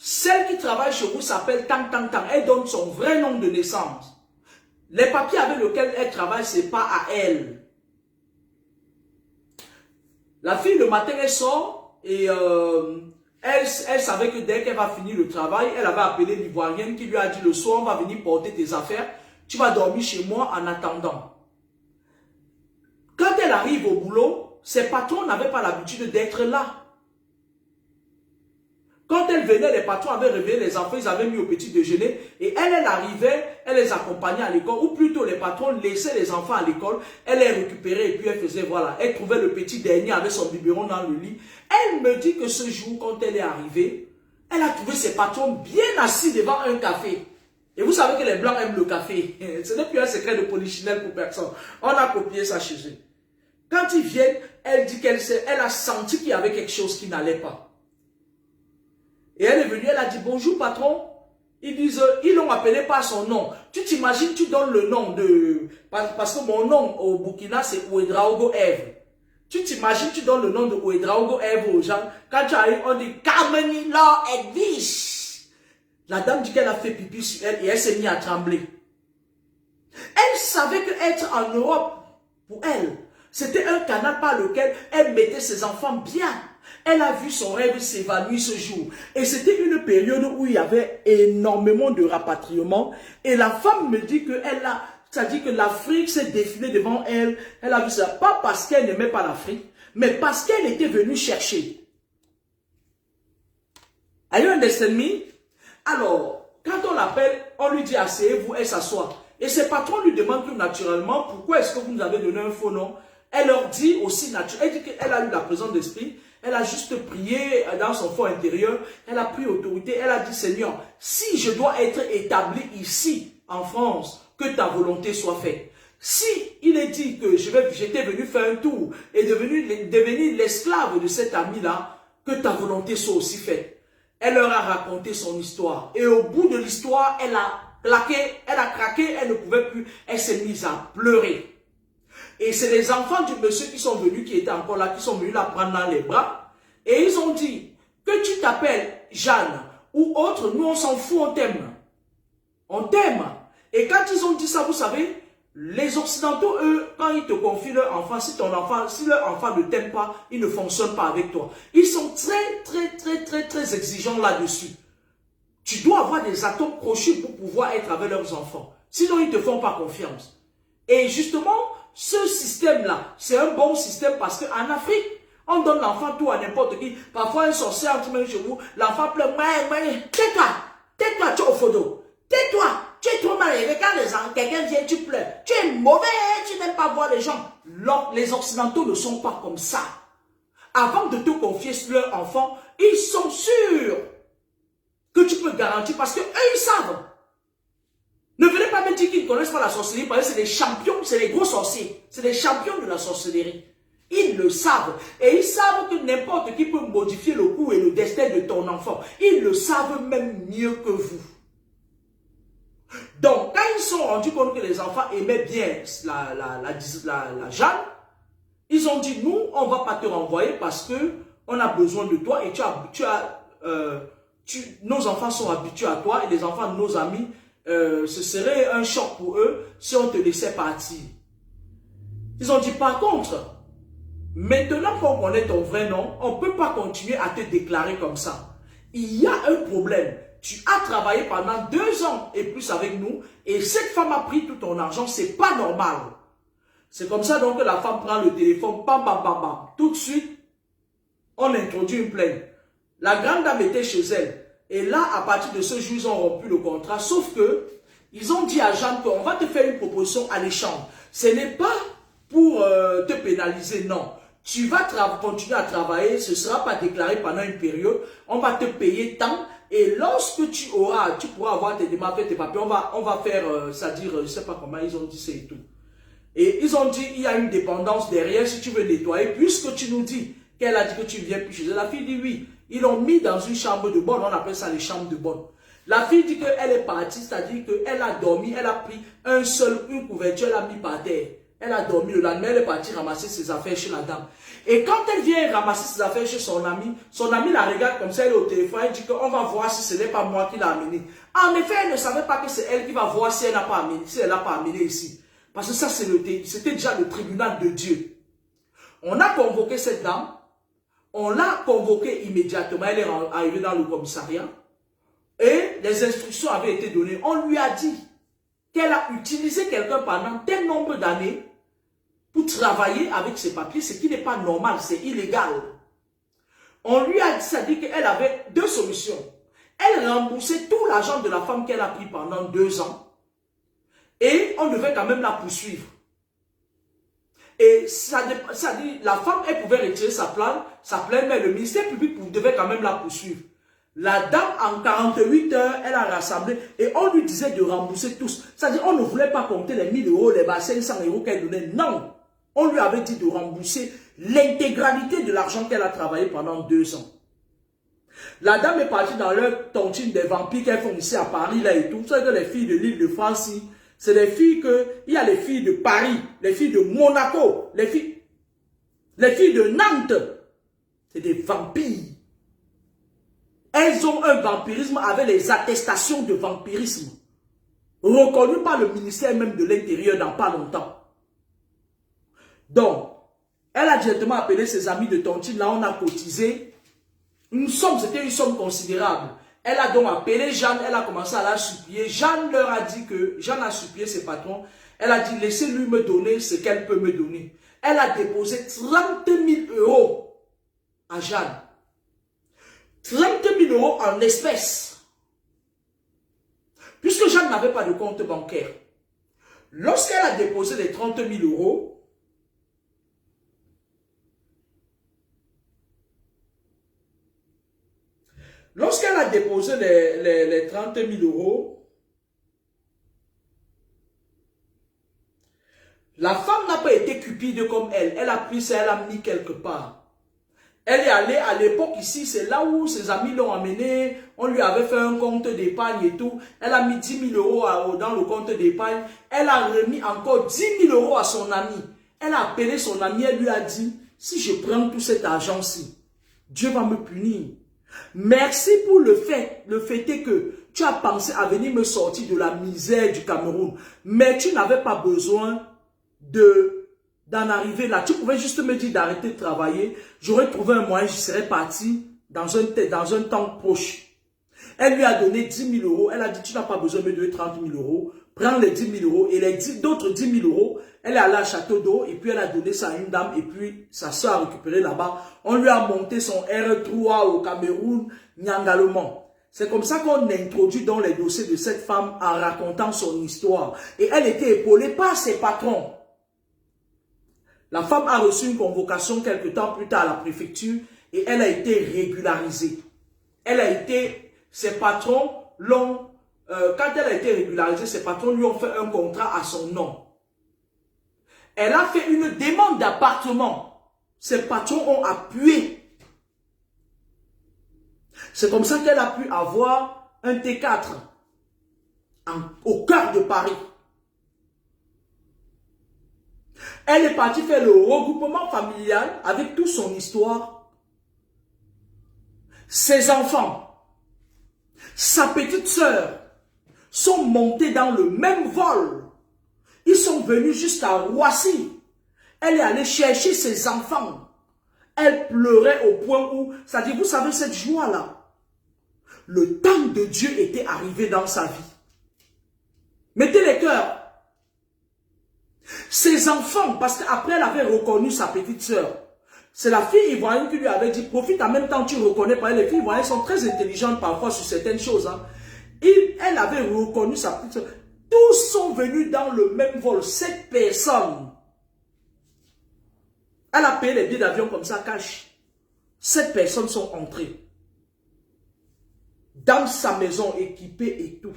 Celle qui travaille chez vous s'appelle Tang Tang Tang. Elle donne son vrai nom de naissance. Les papiers avec lesquels elle travaille, ce n'est pas à elle. La fille, le matin, elle sort et elle savait que dès qu'elle va finir le travail, elle avait appelé l'Ivoirienne qui lui a dit le soir, on va venir porter tes affaires. tu vas dormir chez moi en attendant. Quand elle arrive au boulot, ses patrons n'avaient pas l'habitude d'être là. Quand elle venait, les patrons avaient réveillé les enfants, ils avaient mis au petit déjeuner. Et elle arrivait, elle les accompagnait à l'école. Ou plutôt, les patrons laissaient les enfants à l'école. Elle les récupérait et puis elle faisait, voilà. Elle trouvait le petit dernier avec son biberon dans le lit. Elle me dit que ce jour, quand elle est arrivée, elle a trouvé ses patrons bien assis devant un café. Et vous savez que les Blancs aiment le café. Ce n'est plus un secret de polichinelle pour personne. On a copié ça chez eux. Quand ils viennent, elle dit qu'elle a senti qu'il y avait quelque chose qui n'allait pas. Et elle est venue, elle a dit, bonjour patron. Ils l'ont appelé par son nom. Tu t'imagines, tu donnes le nom de... Parce que mon nom au Burkina, c'est Ouedraogo Ève. Tu t'imagines, tu donnes le nom de Ouedraogo Ève aux gens. Quand tu arrives, on dit, Carmeni Law Edwige. La dame dit qu'elle a fait pipi sur elle et elle s'est mise à trembler. Elle savait qu'être en Europe, pour elle, c'était un canal par lequel elle mettait ses enfants bien. Elle a vu son rêve s'évanouir ce jour. Et c'était une période où il y avait énormément de rapatriement. Et la femme me dit c'est-à-dire que l'Afrique s'est défilée devant elle. Elle a vu ça, pas parce qu'elle n'aimait pas l'Afrique, mais parce qu'elle était venue chercher. Are you understand me? Alors, quand on l'appelle, on lui dit asseyez-vous, elle s'assoit. Et ses patrons lui demandent tout naturellement pourquoi est-ce que vous nous avez donné un faux nom. Elle leur dit aussi naturellement, elle dit qu'elle a eu la présence d'esprit. Elle a juste prié dans son fort intérieur. Elle a pris autorité. Elle a dit, Seigneur, si je dois être établi ici, en France, que ta volonté soit faite. Si il est dit que j'étais venu faire un tour et devenir l'esclave de cet ami-là, que ta volonté soit aussi faite. Elle leur a raconté son histoire. Et au bout de l'histoire, elle a craqué, elle ne pouvait plus. Elle s'est mise à pleurer. Et c'est les enfants du monsieur qui sont venus, qui étaient encore là, qui sont venus la prendre dans les bras. Et ils ont dit, que tu t'appelles Jeanne ou autre, nous on s'en fout, on t'aime. On t'aime. Et quand ils ont dit ça, vous savez, les Occidentaux, eux, quand ils te confient leur enfant, si leur enfant ne t'aime pas, ils ne fonctionnent pas avec toi. Ils sont très exigeants là-dessus. Tu dois avoir des atomes crochus pour pouvoir être avec leurs enfants. Sinon, ils ne te font pas confiance. Et justement, ce système-là, c'est un bon système parce qu'en Afrique, on donne l'enfant tout à n'importe qui. Parfois, un sorcier entre même chez vous, l'enfant pleure, tais-toi, tu es au photo. Tais-toi, tu es trop mal élevé. Quand quelqu'un vient, tu pleures. Tu es mauvais, tu n'aimes pas voir les gens. Les Occidentaux ne sont pas comme ça. Avant de te confier sur leur enfant, ils sont sûrs que tu peux garantir parce que eux, ils savent. Ne venez pas me dire qu'ils ne connaissent pas la sorcellerie parce que c'est des champions, c'est des gros sorciers. C'est des champions de la sorcellerie. Ils le savent. Et ils savent que n'importe qui peut modifier le cours et le destin de ton enfant. Ils le savent même mieux que vous. Donc, quand ils se sont rendus compte que les enfants aimaient bien la Jeanne, ils ont dit, nous, on ne va pas te renvoyer parce que on a besoin de toi et nos enfants sont habitués à toi et les enfants de nos amis, ce serait un choc pour eux si on te laissait partir. Ils ont dit, par contre, maintenant qu'on connaît ton vrai nom, on ne peut pas continuer à te déclarer comme ça. Il y a un problème. Tu as travaillé pendant 2 ans et plus avec nous et cette femme a pris tout ton argent, c'est pas normal. C'est comme ça donc que la femme prend le téléphone, bam, bam, bam, bam. Tout de suite, on introduit une plainte. La grande dame était chez elle. Et là, à partir de ce jour, ils ont rompu le contrat. Sauf que, ils ont dit à Jeanne qu'on va te faire une proposition alléchante. Ce n'est pas pour te pénaliser, non. Tu vas continuer à travailler, ce ne sera pas déclaré pendant une période. On va te payer tant. Et lorsque tu pourras avoir tes démarches, tes papiers, on va faire, c'est-à-dire, je ne sais pas comment ils ont dit ça et tout. Et ils ont dit, il y a une dépendance derrière si tu veux nettoyer, puisque tu nous dis qu'elle a dit que tu viens plus chez elle. La fille dit oui. Ils l'ont mis dans une chambre de bonne, on appelle ça les chambres de bonne. La fille dit qu'elle est partie, c'est-à-dire qu'elle a dormi, elle a pris une couverture, elle a mis par terre. Elle a dormi, le lendemain, elle est partie ramasser ses affaires chez la dame. Et quand elle vient ramasser ses affaires chez son ami la regarde comme ça, elle est au téléphone, elle dit qu'on va voir si ce n'est pas moi qui l'ai amené. En effet, elle ne savait pas que c'est elle qui va voir si elle n'a pas amené, si elle n'a pas amené ici. Parce que ça, c'était déjà le tribunal de Dieu. On a convoqué cette dame, on l'a convoquée immédiatement, elle est arrivée dans le commissariat, et les instructions avaient été données. On lui a dit qu'elle a utilisé quelqu'un pendant tel nombre d'années pour travailler avec ses papiers, ce qui n'est pas normal, c'est illégal. On lui a dit, ça dit qu'elle avait deux solutions. Elle remboursait tout l'argent de la femme qu'elle a pris pendant 2 ans et on devait quand même la poursuivre. Et ça dit, la femme, elle pouvait retirer sa plainte, mais le ministère public devait quand même la poursuivre. La dame, en 48 heures, elle a rassemblé et on lui disait de rembourser tous. C'est-à-dire, on ne voulait pas compter les 1000 euros, les 500 euros qu'elle donnait. Non, on lui avait dit de rembourser l'intégralité de l'argent qu'elle a travaillé pendant 2 ans. La dame est partie dans leur tontine des vampires qu'elles font ici à Paris, là et tout. Vous savez que les filles de l'île de France, c'est des filles il y a les filles de Paris, les filles de Monaco, les filles de Nantes. C'est des vampires. Elles ont un vampirisme avec les attestations de vampirisme. Reconnues par le ministère même de l'Intérieur dans pas longtemps. Donc, elle a directement appelé ses amis de tontine, là on a cotisé. C'était une somme considérable. Elle a donc appelé Jeanne, elle a commencé à la supplier. Jeanne leur a dit que, Jeanne a supplié ses patrons, elle a dit laissez-lui me donner ce qu'elle peut me donner. Elle a déposé 30 000 euros à Jeanne. 30 000 euros en espèces. Puisque Jeanne n'avait pas de compte bancaire. Lorsqu'elle a déposé les 30 000 euros, lorsqu'elle a déposé les 30 000 euros, la femme n'a pas été cupide comme elle. Elle a pris ça, elle a mis quelque part. Elle est allée à l'époque ici, c'est là où ses amis l'ont amenée. On lui avait fait un compte d'épargne et tout. Elle a mis 10 000 euros dans le compte d'épargne. Elle a remis encore 10 000 euros à son ami. Elle a appelé son ami, elle lui a dit, si je prends tout cet argent-ci, Dieu va me punir. Merci pour le fait est que tu as pensé à venir me sortir de la misère du Cameroun. Mais tu n'avais pas besoin d'en arriver là. Tu pouvais juste me dire d'arrêter de travailler. J'aurais trouvé un moyen, je serais parti dans un temps proche. Elle lui a donné 10 000 euros. Elle a dit, tu n'as pas besoin de me donner 30 000 euros. Prends les 10 000 euros. Et d'autres 10 000 euros, elle est allée à Château d'Eau. Et puis elle a donné ça à une dame. Et puis sa soeur a récupéré là-bas. On lui a monté son R3 au Cameroun, Nyangalement. C'est comme ça qu'on introduit dans les dossiers de cette femme en racontant son histoire. Et elle était épaulée par ses patrons. La femme a reçu une convocation quelque temps plus tard à la préfecture et elle a été régularisée. Ses patrons l'ont, quand elle a été régularisée, ses patrons lui ont fait un contrat à son nom. Elle a fait une demande d'appartement. Ses patrons ont appuyé. C'est comme ça qu'elle a pu avoir un T4 au cœur de Paris. Elle est partie faire le regroupement familial avec toute son histoire. Ses enfants, sa petite sœur sont montés dans le même vol. Ils sont venus jusqu'à Roissy. Elle est allée chercher ses enfants. Elle pleurait au point où, ça dit, vous savez cette joie-là, le temps de Dieu était arrivé dans sa vie. Mettez les cœurs. Ses enfants, parce qu'après elle avait reconnu sa petite sœur. C'est la fille ivoirienne qui lui avait dit, profite en même temps, tu reconnais pas. Les filles ivoiriennes sont très intelligentes parfois sur certaines choses. Hein. Elle avait reconnu sa petite sœur. Tous sont venus dans le même vol, 7 personnes. Elle a payé les billets d'avion comme ça, cash. 7 personnes sont entrées. Dans sa maison équipée et tout.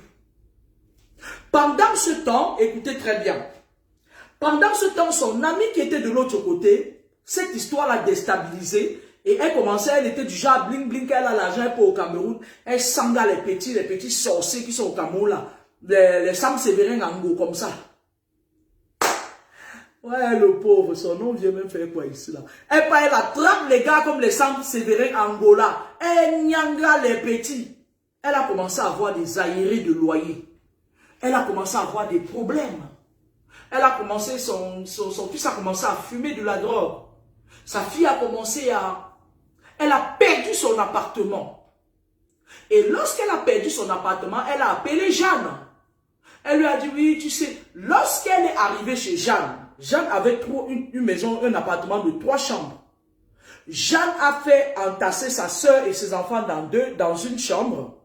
Pendant ce temps, écoutez très bien. Pendant ce temps, son ami qui était de l'autre côté, cette histoire l'a déstabilisée. Et elle était du genre bling bling, elle a l'argent pour au Cameroun. Elle sangla les petits sorciers qui sont au Cameroun là. Les Sam Séverin Ango comme ça. Ouais, le pauvre, son nom vient même faire quoi ici là. Elle attrape les gars comme les Sam Séverin Angola. Elle nyanga les petits. Elle a commencé à avoir des aérés de loyer. Elle a commencé à avoir des problèmes. Elle a commencé, son fils a commencé à fumer de la drogue. Sa fille a commencé à... Elle a perdu son appartement. Et lorsqu'elle a perdu son appartement, elle a appelé Jeanne. Elle lui a dit, oui, tu sais, lorsqu'elle est arrivée chez Jeanne, Jeanne avait une maison, un appartement de 3 chambres. Jeanne a fait entasser sa soeur et ses enfants dans une chambre.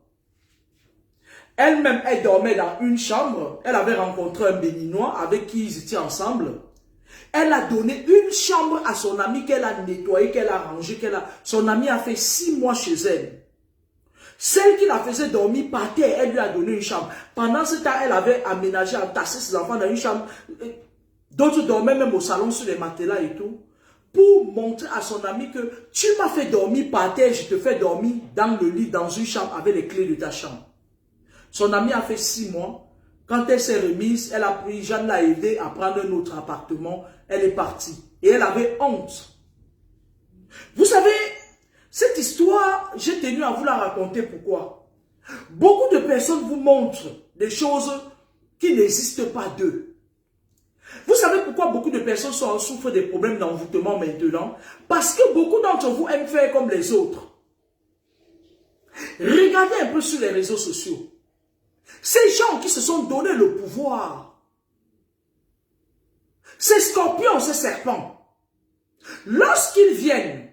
Elle-même, elle dormait dans une chambre. Elle avait rencontré un Béninois avec qui ils étaient ensemble. Elle a donné une chambre à son ami qu'elle a nettoyée, qu'elle a rangée. Son ami a fait 6 mois chez elle. Celle qui la faisait dormir par terre, elle lui a donné une chambre. Pendant ce temps, elle avait aménagé, entassé ses enfants dans une chambre. D'autres dormaient même au salon sur les matelas et tout. Pour montrer à son ami que tu m'as fait dormir par terre, je te fais dormir dans le lit, dans une chambre avec les clés de ta chambre. Son ami a fait 6 mois. Quand elle s'est remise, elle a pris, Jeanne l'a aidé à prendre un autre appartement. Elle est partie. Et elle avait honte. Vous savez, cette histoire, j'ai tenu à vous la raconter. Pourquoi? Beaucoup de personnes vous montrent des choses qui n'existent pas d'eux. Vous savez pourquoi beaucoup de personnes souffrent des problèmes d'envoûtement maintenant? Parce que beaucoup d'entre vous aiment faire comme les autres. Regardez un peu sur les réseaux sociaux. Ces gens qui se sont donné le pouvoir, ces scorpions, ces serpents, lorsqu'ils viennent,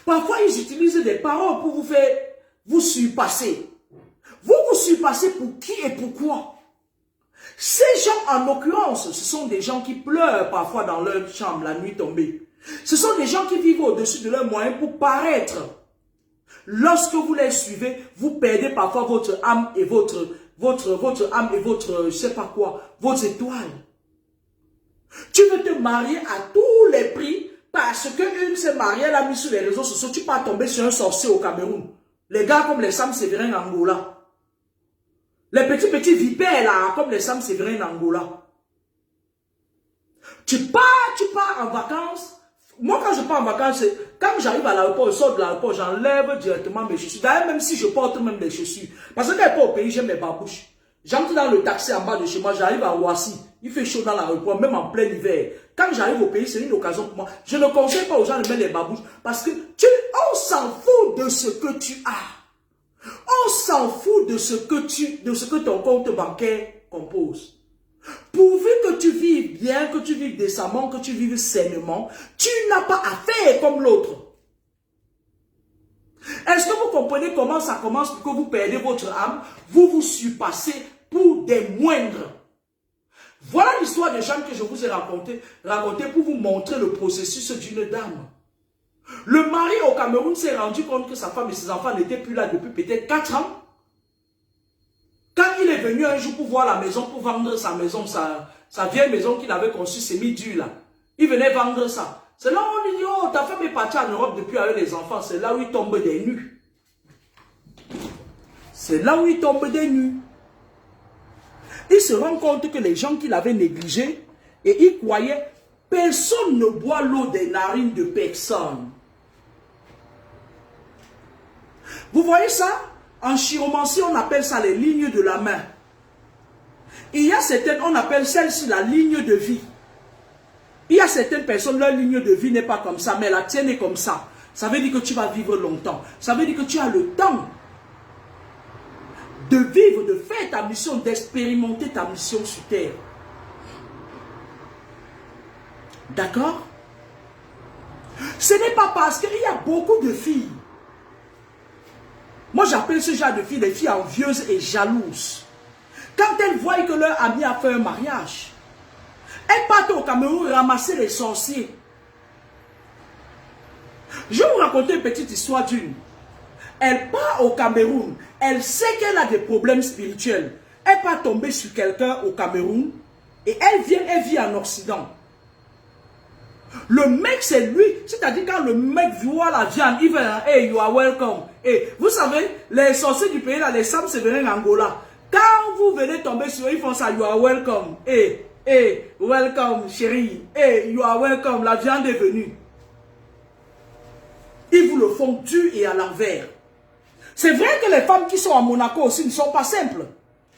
parfois ils utilisent des paroles pour vous faire vous surpasser. Vous vous surpassez pour qui et pourquoi? Ces gens, en l'occurrence, ce sont des gens qui pleurent parfois dans leur chambre la nuit tombée. Ce sont des gens qui vivent au-dessus de leurs moyens pour paraître. Lorsque vous les suivez, vous perdez parfois votre âme et votre je sais pas quoi, votre étoile. Tu veux te marier à tous les prix parce qu'une s'est mariée, elle a mis sur les réseaux sociaux, tu peux tomber sur un sorcier au Cameroun. Les gars comme les Sam Séverin en Angola. Les petits vipères là, comme les Sam Séverin en Angola. Tu pars en vacances. Moi, quand je pars en vacances, quand j'arrive à l'aéroport, je sors de l'aéroport, j'enlève directement mes chaussures. D'ailleurs, même si je porte même les chaussures. Parce que quand je pars au pays, j'ai mes babouches. J'entre dans le taxi en bas de chez moi, j'arrive à Ouassi. Il fait chaud dans l'aéroport, même en plein hiver. Quand j'arrive au pays, c'est une occasion pour moi. Je ne conseille pas aux gens de mettre les babouches. Parce que on s'en fout de ce que tu as. On s'en fout de ce que ton compte bancaire compose. Pourvu que tu vives bien, que tu vives décemment, que tu vives sainement, tu n'as pas à faire comme l'autre. Est-ce que vous comprenez comment ça commence pour que vous perdez votre âme? Vous vous surpassez pour des moindres. Voilà l'histoire de Jeanne que je vous ai raconté pour vous montrer le processus d'une dame. Le mari au Cameroun s'est rendu compte que sa femme et ses enfants n'étaient plus là depuis peut-être 4 ans. Quand il est venu un jour pour voir la maison, pour vendre sa maison, sa vieille maison qu'il avait conçue semi-dure là, il venait vendre ça. C'est là où on lui dit, oh, ta femme est partie en Europe depuis avec les enfants. C'est là où il tombe des nues. C'est là où il tombe des nues. Il se rend compte que les gens qu'il avait négligés, et il croyait, personne ne boit l'eau des narines de personne. Vous voyez ça? En chiromancie, on appelle ça les lignes de la main. Il y a certaines, on appelle celle-ci la ligne de vie. Il y a certaines personnes, leur ligne de vie n'est pas comme ça, mais la tienne est comme ça. Ça veut dire que tu vas vivre longtemps. Ça veut dire que tu as le temps de vivre, de faire ta mission, d'expérimenter ta mission sur terre. D'accord? Ce n'est pas parce qu'il y a beaucoup de filles. Moi, j'appelle ce genre de filles des filles envieuses et jalouses. Quand elles voient que leur ami a fait un mariage, elles partent au Cameroun ramasser les sorciers. Je vais vous raconter une petite histoire d'une. Elle part au Cameroun. Elle sait qu'elle a des problèmes spirituels. Elle part tomber sur quelqu'un au Cameroun et elle vit en Occident. Le mec, c'est lui. C'est-à-dire quand le mec voit la viande, il va, hey, you are welcome. Et vous savez, les sorciers du pays, là, les Sam Séverin Angola, quand vous venez tomber sur eux, ils font ça, you are welcome. Hey, welcome, chérie. Hey, you are welcome. La viande est venue. Ils vous le font dur et à l'envers. C'est vrai que les femmes qui sont à Monaco aussi ne sont pas simples.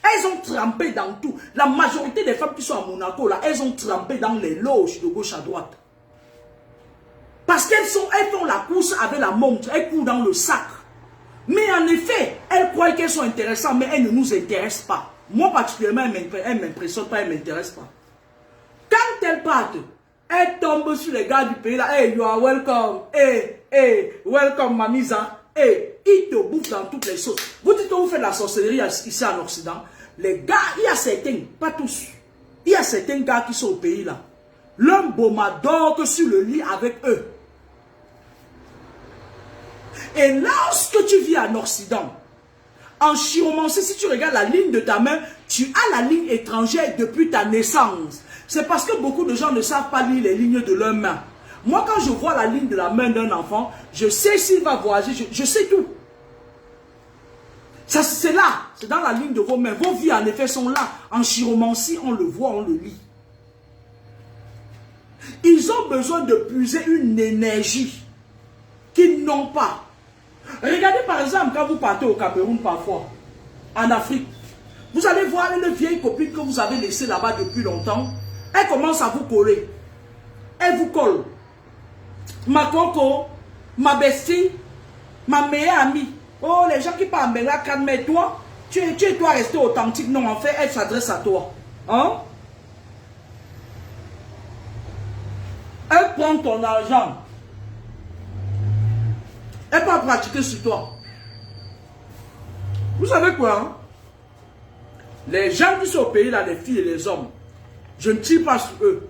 Elles ont trempé dans tout. La majorité des femmes qui sont à Monaco, là, elles ont trempé dans les loges de gauche à droite. Parce qu'elles font la course avec la montre, elles courent dans le sac. Mais en effet, elles croient qu'elles sont intéressantes, mais elles ne nous intéressent pas. Moi, particulièrement, elle ne m'impressionne pas, elle ne m'intéresse pas. Quand elle part, elle tombe sur les gars du pays là. Hey, you are welcome. Hey, welcome, Mamisa. Hey, ils te bouffent dans toutes les sauces. Vous dites que vous faites la sorcellerie ici en Occident. Les gars, il y a certains, pas tous. Il y a certains gars qui sont au pays là. L'homme boma dort que sur le lit avec eux. Et lorsque tu vis en Occident, en chiromancie, si tu regardes la ligne de ta main, tu as la ligne étrangère depuis ta naissance. C'est parce que beaucoup de gens ne savent pas lire les lignes de leurs mains. Moi, quand je vois la ligne de la main d'un enfant, je sais s'il va voyager, je sais tout. Ça, c'est là, c'est dans la ligne de vos mains. Vos vies, en effet, sont là. En chiromancie, on le voit, on le lit. Ils ont besoin de puiser une énergie qu'ils n'ont pas. Regardez par exemple, quand vous partez au Cameroun parfois, en Afrique, vous allez voir une vieille copine que vous avez laissée là-bas depuis longtemps. Elle commence à vous coller. Elle vous colle. Ma coco, ma bestie, ma meilleure amie. Oh, les gens qui parlent en Bengla, mais toi, tu dois rester authentique. Non, en fait, elle s'adresse à toi. Hein? Elle prend ton argent. Elle va pratiquer sur toi. Vous savez quoi? Hein? Les gens qui sont au pays, là, les filles et les hommes, je ne tire pas sur eux.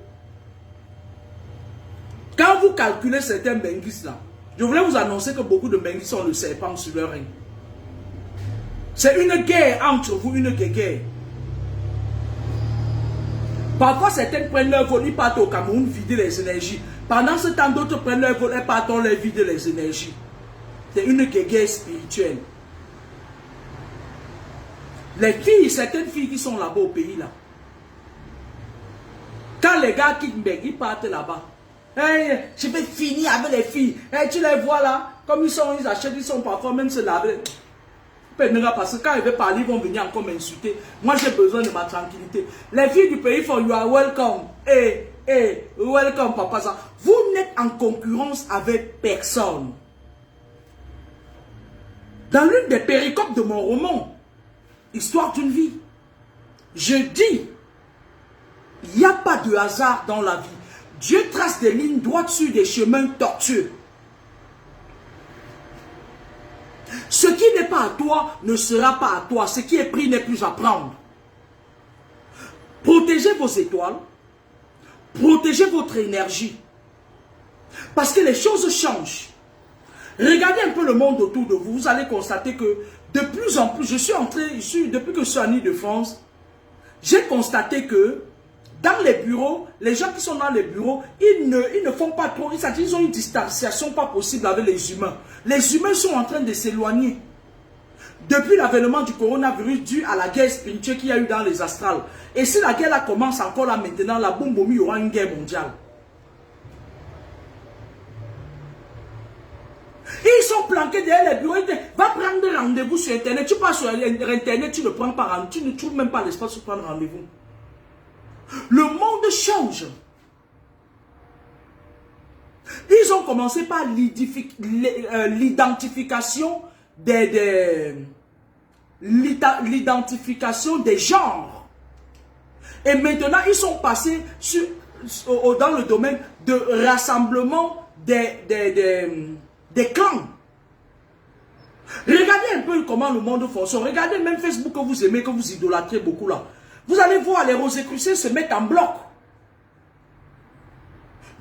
Quand vous calculez certains benguis là, je voulais vous annoncer que beaucoup de benguis ont le serpent sur leur règne. C'est une guerre entre vous, une guerre. Parfois, certains prennent leur vol, ils partent au Cameroun vider les énergies. Pendant ce temps, d'autres prennent leur vol et partent leur vider les énergies. C'est une guerre spirituelle. Les filles, certaines filles qui sont là-bas au pays là, quand les gars quittent Mbeng, ils partent là-bas. Hey, je vais finir avec les filles. Hey, tu les vois là, comme ils achètent, ils sont parfois même se laver. Parce que quand ils veulent parler, ils vont venir encore m'insulter. Moi, j'ai besoin de ma tranquillité. Les filles du pays font you are welcome. Hey, welcome, papa. Vous n'êtes en concurrence avec personne. Dans l'une des péricopes de mon roman, Histoire d'une vie, je dis, il n'y a pas de hasard dans la vie. Dieu trace des lignes droites sur des chemins tortueux. Ce qui n'est pas à toi ne sera pas à toi. Ce qui est pris n'est plus à prendre. Protégez vos étoiles. Protégez votre énergie. Parce que les choses changent. Regardez un peu le monde autour de vous. Vous allez constater que de plus en plus, depuis que je suis en Île-de-France, j'ai constaté que dans les bureaux, les gens qui sont dans les bureaux, ils ne font pas trop, ils ont une distanciation pas possible avec les humains. Les humains sont en train de s'éloigner. Depuis l'avènement du coronavirus dû à la guerre spirituelle qu'il y a eu dans les astrales. Et si la guerre là commence encore là maintenant, la bombe, il y aura une guerre mondiale. Ils sont planqués derrière les bureaux. Ils disent, va prendre rendez-vous sur Internet. Tu passes sur Internet, tu ne prends pas rendez-vous. Tu ne trouves même pas l'espace pour prendre rendez-vous. Le monde change. Ils ont commencé par l'identification des genres. Et maintenant, ils sont passés dans le domaine de rassemblement des clans. Regardez un peu comment le monde fonctionne. Regardez même Facebook que vous aimez, que vous idolâtrez beaucoup là. Vous allez voir les Rosicruciens se mettre en bloc.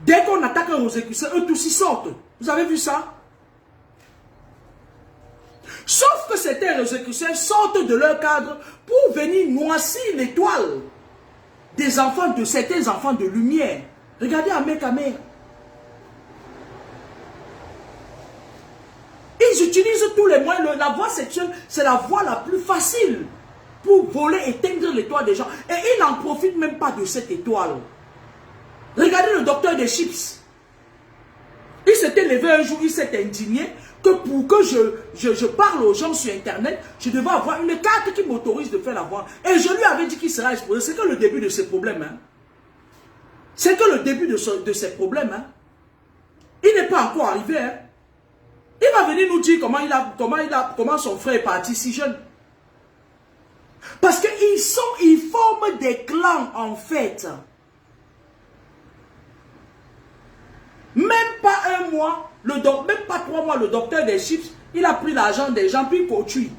Dès qu'on attaque un Rosicrucien, eux tous ils sortent. Vous avez vu ça? Sauf que certains Rosicruciens sortent de leur cadre pour venir noircir l'étoile des enfants, de certains enfants de lumière. Regardez Amek. Ils utilisent tous les moyens. La voie sexuelle, c'est la voie la plus facile pour voler, éteindre l'étoile des gens. Et ils n'en profitent même pas de cette étoile. Regardez le docteur des chips. Il s'était levé un jour, il s'est indigné que pour que je parle aux gens sur Internet, je devais avoir une carte qui m'autorise de faire la voix. Et je lui avais dit qu'il sera exposé. C'est que le début de ces problèmes. Hein. C'est que le début de ces problèmes. Hein. Il n'est pas encore arrivé. Hein. Il va venir nous dire comment son frère est parti si jeune. Parce qu'ils forment des clans en fait. Même pas un mois, même pas 3 mois, le docteur des chips, il a pris l'argent des gens, puis il tue.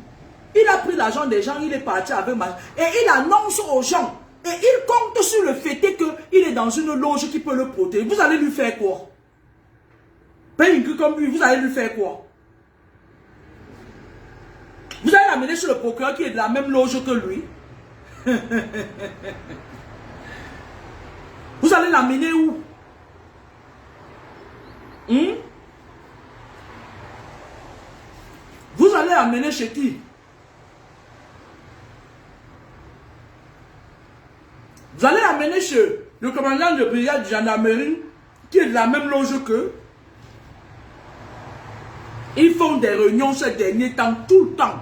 Il a pris l'argent des gens, il est parti avec ma... Et il annonce aux gens. Et il compte sur le fait qu'il est dans une loge qui peut le protéger. Vous allez lui faire quoi? Comme lui, vous allez lui faire quoi? Vous allez l'amener sur le procureur qui est de la même loge que lui. Vous allez l'amener où? Vous allez l'amener chez qui? Vous allez l'amener chez le commandant de brigade de gendarmerie qui est de la même loge qu'eux. Ils font des réunions ces derniers temps, tout le temps,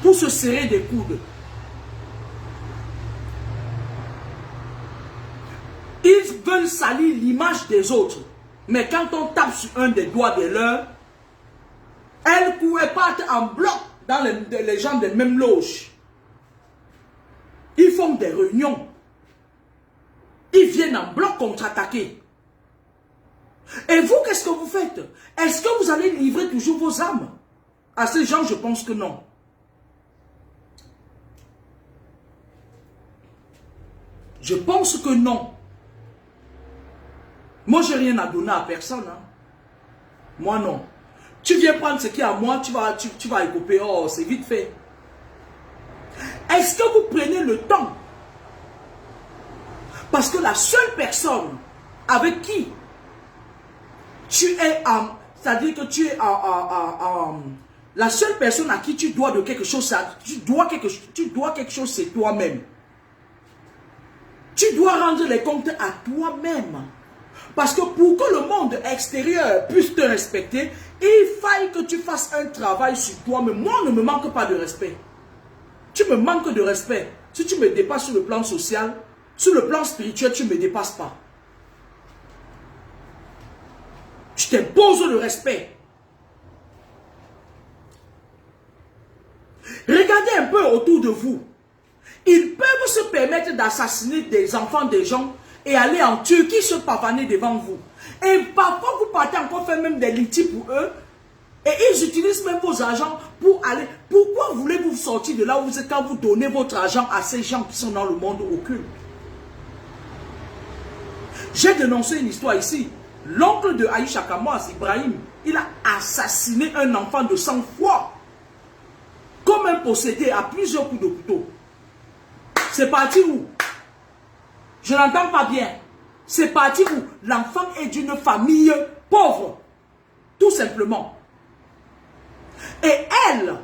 pour se serrer des coudes. Ils veulent salir l'image des autres. Mais quand on tape sur un des doigts de leurs, elles partent en bloc dans les gens des mêmes loges. Ils font des réunions. Ils viennent en bloc contre-attaquer. Et vous, qu'est-ce que vous faites? Est-ce que vous allez livrer toujours vos armes à ces gens? Je pense que non. Je pense que non. Moi, je n'ai rien à donner à personne. Hein. Moi, non. Tu viens prendre ce qui est à moi, tu vas écouper. Oh, c'est vite fait. Est-ce que vous prenez le temps? Parce que la seule personne avec qui tu es c'est-à-dire que tu es la seule personne à qui tu dois de quelque chose, tu dois quelque chose, c'est toi-même. Tu dois rendre les comptes à toi-même. Parce que pour que le monde extérieur puisse te respecter, il faille que tu fasses un travail sur toi-même. Moi, on ne me manque pas de respect. Tu me manques de respect. Si tu me dépasses sur le plan social, sur le plan spirituel, tu ne me dépasses pas. Je t'impose le respect. Regardez un peu autour de vous. Ils peuvent se permettre d'assassiner des enfants des gens et aller en Turquie se pavaner devant vous. Et parfois, vous partez encore faire même des litiges pour eux. Et ils utilisent même vos argents pour aller. Pourquoi voulez-vous sortir de là où vous êtes quand vous donnez votre argent à ces gens qui sont dans le monde occulte? J'ai dénoncé une histoire ici. L'oncle de Aïcha Kamoas, Ibrahim, il a assassiné un enfant de sang-froid. Comme un possédé à plusieurs coups de couteau. C'est parti où? Je n'entends pas bien. C'est parti où? L'enfant est d'une famille pauvre. Tout simplement. Et elle,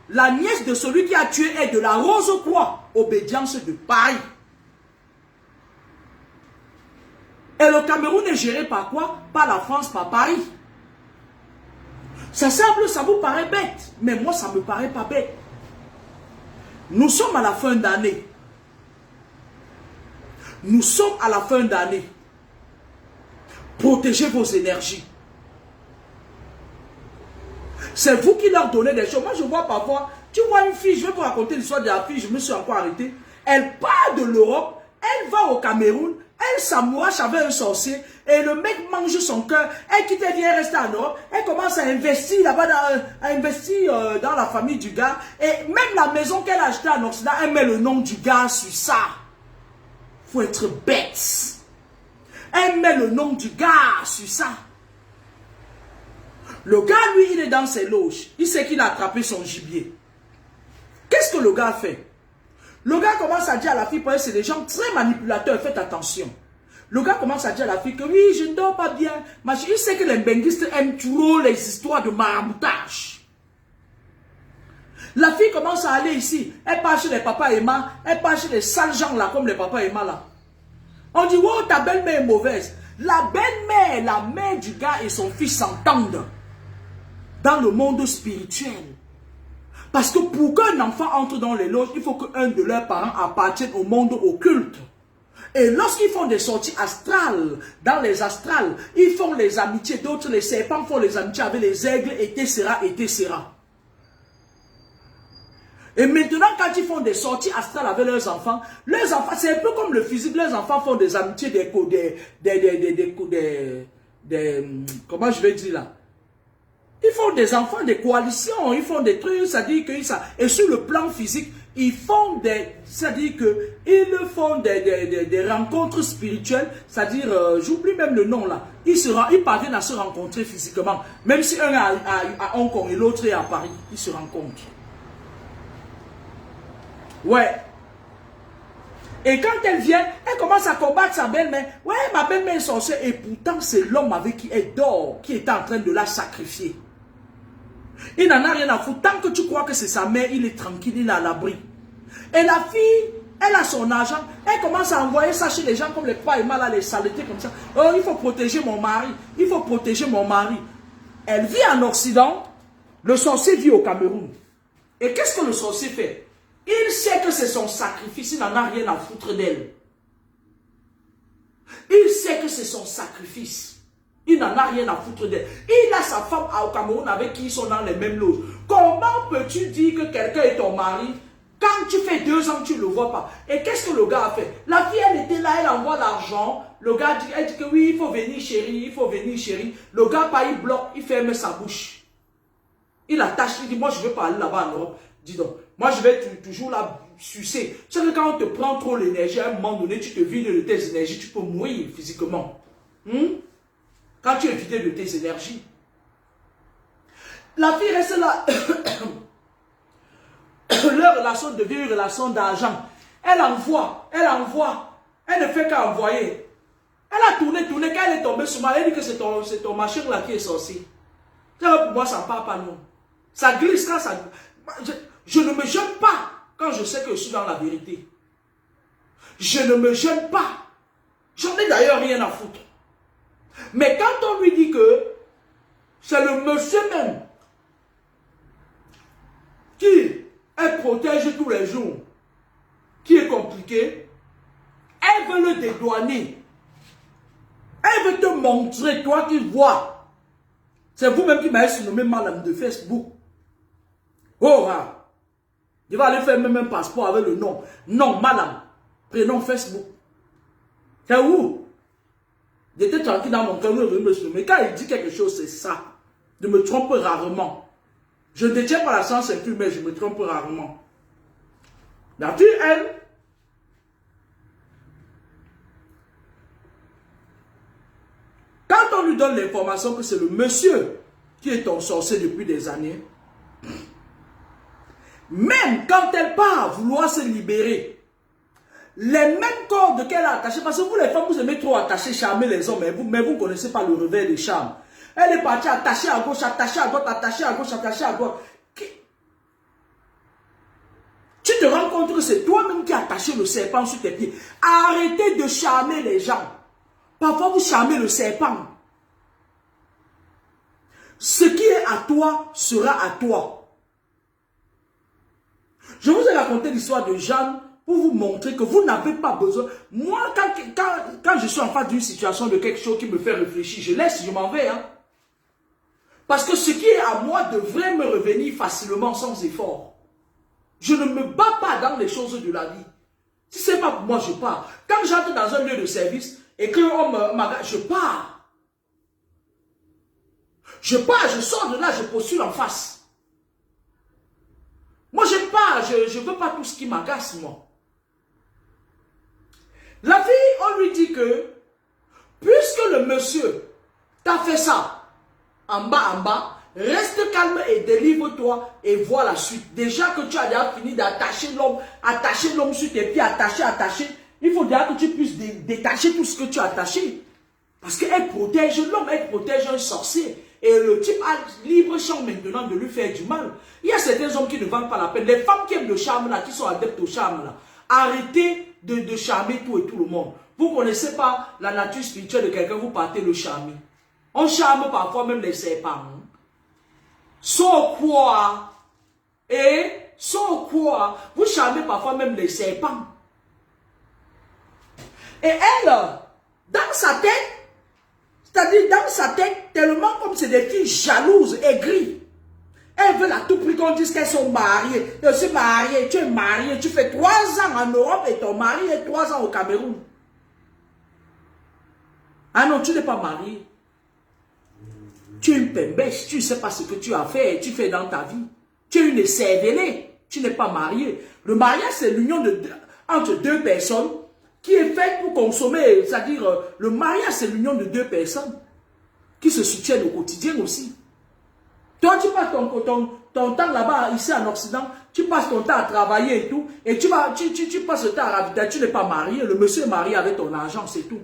la nièce de celui qui a tué, est de la Rose-Croix, obédience de Paris. Et le Cameroun est géré par quoi? Par la France, par Paris. Ça semble, ça vous paraît bête, mais moi ça me paraît pas bête. Nous sommes à la fin d'année. Nous sommes à la fin d'année. Protégez vos énergies. C'est vous qui leur donnez des choses. Moi, je vois parfois, tu vois une fille, je vais vous raconter l'histoire de la fille, je me suis encore arrêté. Elle part de l'Europe, elle va au Cameroun, elle s'amourache avec un sorcier, et le mec mange son cœur, elle quitte, elle vient rester en Europe, elle commence à investir là-bas, dans la famille du gars, et même la maison qu'elle a achetée en Occident, elle met le nom du gars sur ça. Faut être bête. Elle met le nom du gars sur ça. Le gars, lui, il est dans ses loges. Il sait qu'il a attrapé son gibier. Qu'est-ce que le gars fait? Le gars commence à dire à la fille, parce que c'est des gens très manipulateurs, faites attention. Le gars commence à dire à la fille que oui, je ne dors pas bien. Il sait que les benguistes aiment trop les histoires de maraboutage. La fille commence à aller ici. Elle part chez les papas Emma. Elle part chez les sales gens là, comme les papas Emma là. On dit, oh, ta belle-mère est mauvaise. La belle-mère, la mère du gars et son fils s'entendent dans le monde spirituel. Parce que pour qu'un enfant entre dans les loges, il faut qu'un de leurs parents appartienne au monde occulte. Et lorsqu'ils font des sorties astrales, dans les astrales, ils font les amitiés, d'autres les serpents font les amitiés avec les aigles, etc., etc. Et maintenant, quand ils font des sorties astrales avec leurs enfants, c'est un peu comme le physique, leurs enfants font des amitiés, comment je vais dire là? Ils font des enfants, des coalitions, ils font des trucs, c'est-à-dire que ça. Et sur le plan physique, ils font c'est-à-dire que ils font des rencontres spirituelles, c'est-à-dire, j'oublie même le nom là. Ils parviennent à se rencontrer physiquement, même si un est à Hong Kong et l'autre est à Paris, ils se rencontrent. Ouais. Et quand elle vient, elle commence à combattre sa belle-mère. Ouais, ma belle-mère est sorcière. Et pourtant, c'est l'homme avec qui elle dort qui est en train de la sacrifier. Il n'en a rien à foutre. Tant que tu crois que c'est sa mère, il est tranquille, il est à l'abri. Et la fille, elle a son argent. Elle commence à envoyer ça chez les gens comme les pas et mal à les saletés comme ça. Oh, il faut protéger mon mari. Il faut protéger mon mari. Elle vit en Occident. Le sorcier vit au Cameroun. Et qu'est-ce que le sorcier fait? Il sait que c'est son sacrifice, il n'en a rien à foutre d'elle. Il sait que c'est son sacrifice. Il n'en a rien à foutre d'elle. Il a sa femme au Cameroun avec qui ils sont dans les mêmes loges. Comment peux-tu dire que quelqu'un est ton mari quand tu fais 2 ans, tu ne le vois pas? Et qu'est-ce que le gars a fait? La fille, elle était là, elle envoie l'argent. Le gars dit, elle dit que oui, il faut venir chérie, il faut venir chérie. Le gars, il bloque, il ferme sa bouche. Il attache, il dit, moi je veux pas aller là-bas en Europe. Dis donc, moi je vais toujours là sucer. C'est que quand on te prend trop l'énergie, à un moment donné, tu te vides de tes énergies, tu peux mourir physiquement. Quand tu es vidé de tes énergies. La fille reste là. Leur relation devient une relation d'argent. Elle envoie. Elle ne fait qu'envoyer. Elle a tourné. Quand elle est tombée sur moi, elle dit que c'est ton machin là qui est sorcier. Pour moi, ça ne part pas non. Ça glisse quand ça... Je ne me gêne pas quand je sais que je suis dans la vérité. Je ne me gêne pas. J'en ai d'ailleurs rien à foutre. Mais quand on lui dit que c'est le monsieur même qui elle protège tous les jours, qui est compliqué, elle veut le dédouaner. Elle veut te montrer, toi qui vois. C'est vous-même qui m'avez surnommé madame de Facebook. Oh, il va aller faire même un passeport avec le nom. Non, madame. Prénom Facebook. C'est où? J'étais tranquille dans mon cœur, mais quand il dit quelque chose, c'est ça. Je me trompe rarement. Je ne détiens pas la science infuse, mais je me trompe rarement. La fille, elle, quand on lui donne l'information que c'est le monsieur qui est ton sorcier depuis des années, même quand elle part vouloir se libérer, les mêmes cordes qu'elle a attachées, parce que vous les femmes, vous aimez trop attacher, charmer les hommes, mais vous ne connaissez pas le revers des charmes. Elle est partie attachée à gauche, attachée à droite, attachée à gauche, attachée à droite. Tu te rends compte que c'est toi-même qui as attaché le serpent sur tes pieds. Arrêtez de charmer les gens. Parfois, vous charmez le serpent. Ce qui est à toi sera à toi. Je vous ai raconté l'histoire de Jeanne pour vous montrer que vous n'avez pas besoin. Moi, quand je suis en face d'une situation de quelque chose qui me fait réfléchir, je laisse, je m'en vais. Parce que ce qui est à moi devrait me revenir facilement sans effort. Je ne me bats pas dans les choses de la vie. Si ce n'est pas pour moi, je pars. Quand j'entre dans un lieu de service et qu'on m'agace, je pars. Je pars, je sors de là, je postule en face. Moi, je pars, je ne veux pas tout ce qui m'agace, moi. La fille, on lui dit que, puisque le monsieur t'a fait ça, en bas, reste calme et délivre-toi et vois la suite. Déjà que tu as déjà fini d'attacher l'homme sur tes pieds, attaché, il faut déjà que tu puisses détacher tout ce que tu as attaché. Parce qu'elle protège l'homme, elle protège un sorcier. Et le type a libre champ maintenant de lui faire du mal. Il y a certains hommes qui ne valent pas la peine. Les femmes qui aiment le charme là, qui sont adeptes au charme là, arrêtez de charmer tout et tout le monde. Vous ne connaissez pas la nature spirituelle de quelqu'un, vous partez le charmer. On charme parfois même les serpents. Sans quoi? Et sans quoi? Vous charmez parfois même les serpents. Et elle, dans sa tête, c'est-à-dire dans sa tête, tellement comme c'est des filles jalouses, aigries, elle elles veulent à tout prix qu'on dise qu'elles sont mariées. Je suis mariée, tu es mariée, tu fais 3 ans en Europe et ton mari est 3 ans au Cameroun. Ah non, tu n'es pas marié. Tu es une pembèche, tu ne sais pas ce que tu as fait, tu fais dans ta vie. Tu es une cervelée, tu n'es pas marié. Le mariage, c'est l'union entre 2 personnes qui est faite pour consommer. C'est-à-dire, le mariage, c'est l'union de 2 personnes qui se soutiennent au quotidien aussi. Toi, tu passes ton temps là-bas, ici en Occident, tu passes ton temps à travailler et tout, et tu passes le temps à ravitailler, tu n'es pas marié, le monsieur est marié avec ton argent, c'est tout.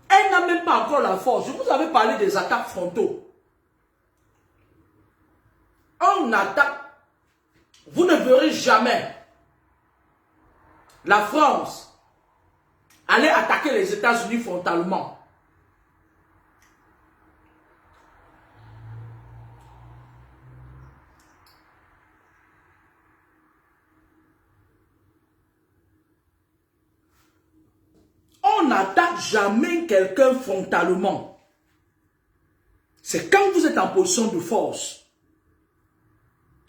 Elle n'a même pas encore la force. Je vous avais parlé des attaques frontaux. On attaque. Vous ne verrez jamais la France aller attaquer les États-Unis frontalement. On n'attaque jamais quelqu'un frontalement. C'est quand vous êtes en position de force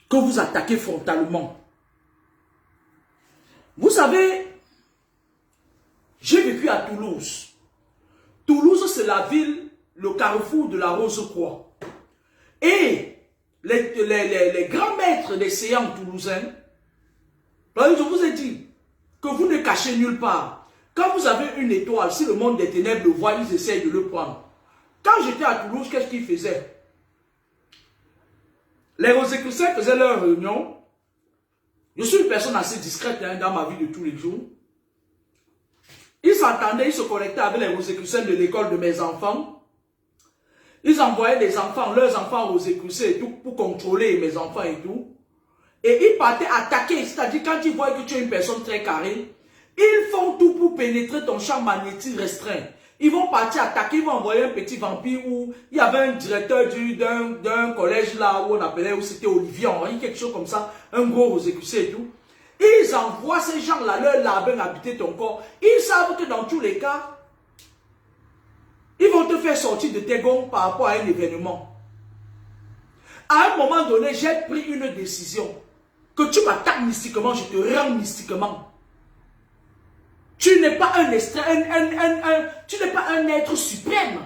que vous attaquez frontalement. Vous savez, j'ai vécu à Toulouse. Toulouse, c'est la ville, le carrefour de la Rose-Croix. Et les grands maîtres des séants toulousains, je vous ai dit que vous ne cachez nulle part. Quand vous avez une étoile, si le monde des ténèbres le voit, ils essayent de le prendre. Quand j'étais à Toulouse, qu'est-ce qu'ils faisaient? Les Rosicruciens faisaient leur réunion. Je suis une personne assez discrète dans ma vie de tous les jours. Ils s'entendaient, ils se connectaient avec les Rosicruciens de l'école de mes enfants. Ils envoyaient les enfants, leurs enfants Rosicruciens et tout, pour contrôler mes enfants et tout. Et ils partaient attaquer, c'est-à-dire quand ils voient que tu es une personne très carrée, ils font tout pour pénétrer ton champ magnétique restreint. Ils vont partir attaquer, ils vont envoyer un petit vampire où il y avait un directeur d'un collège là où on appelait, où c'était Olivier Henry, quelque chose comme ça, un gros Rosicrucien et tout. Ils envoient ces gens-là, leur labin habiter ton corps. Ils savent que dans tous les cas, ils vont te faire sortir de tes gonds par rapport à un événement. À un moment donné, j'ai pris une décision. Que tu m'attaques mystiquement, je te rends mystiquement. Tu n'es pas tu n'es pas un être suprême.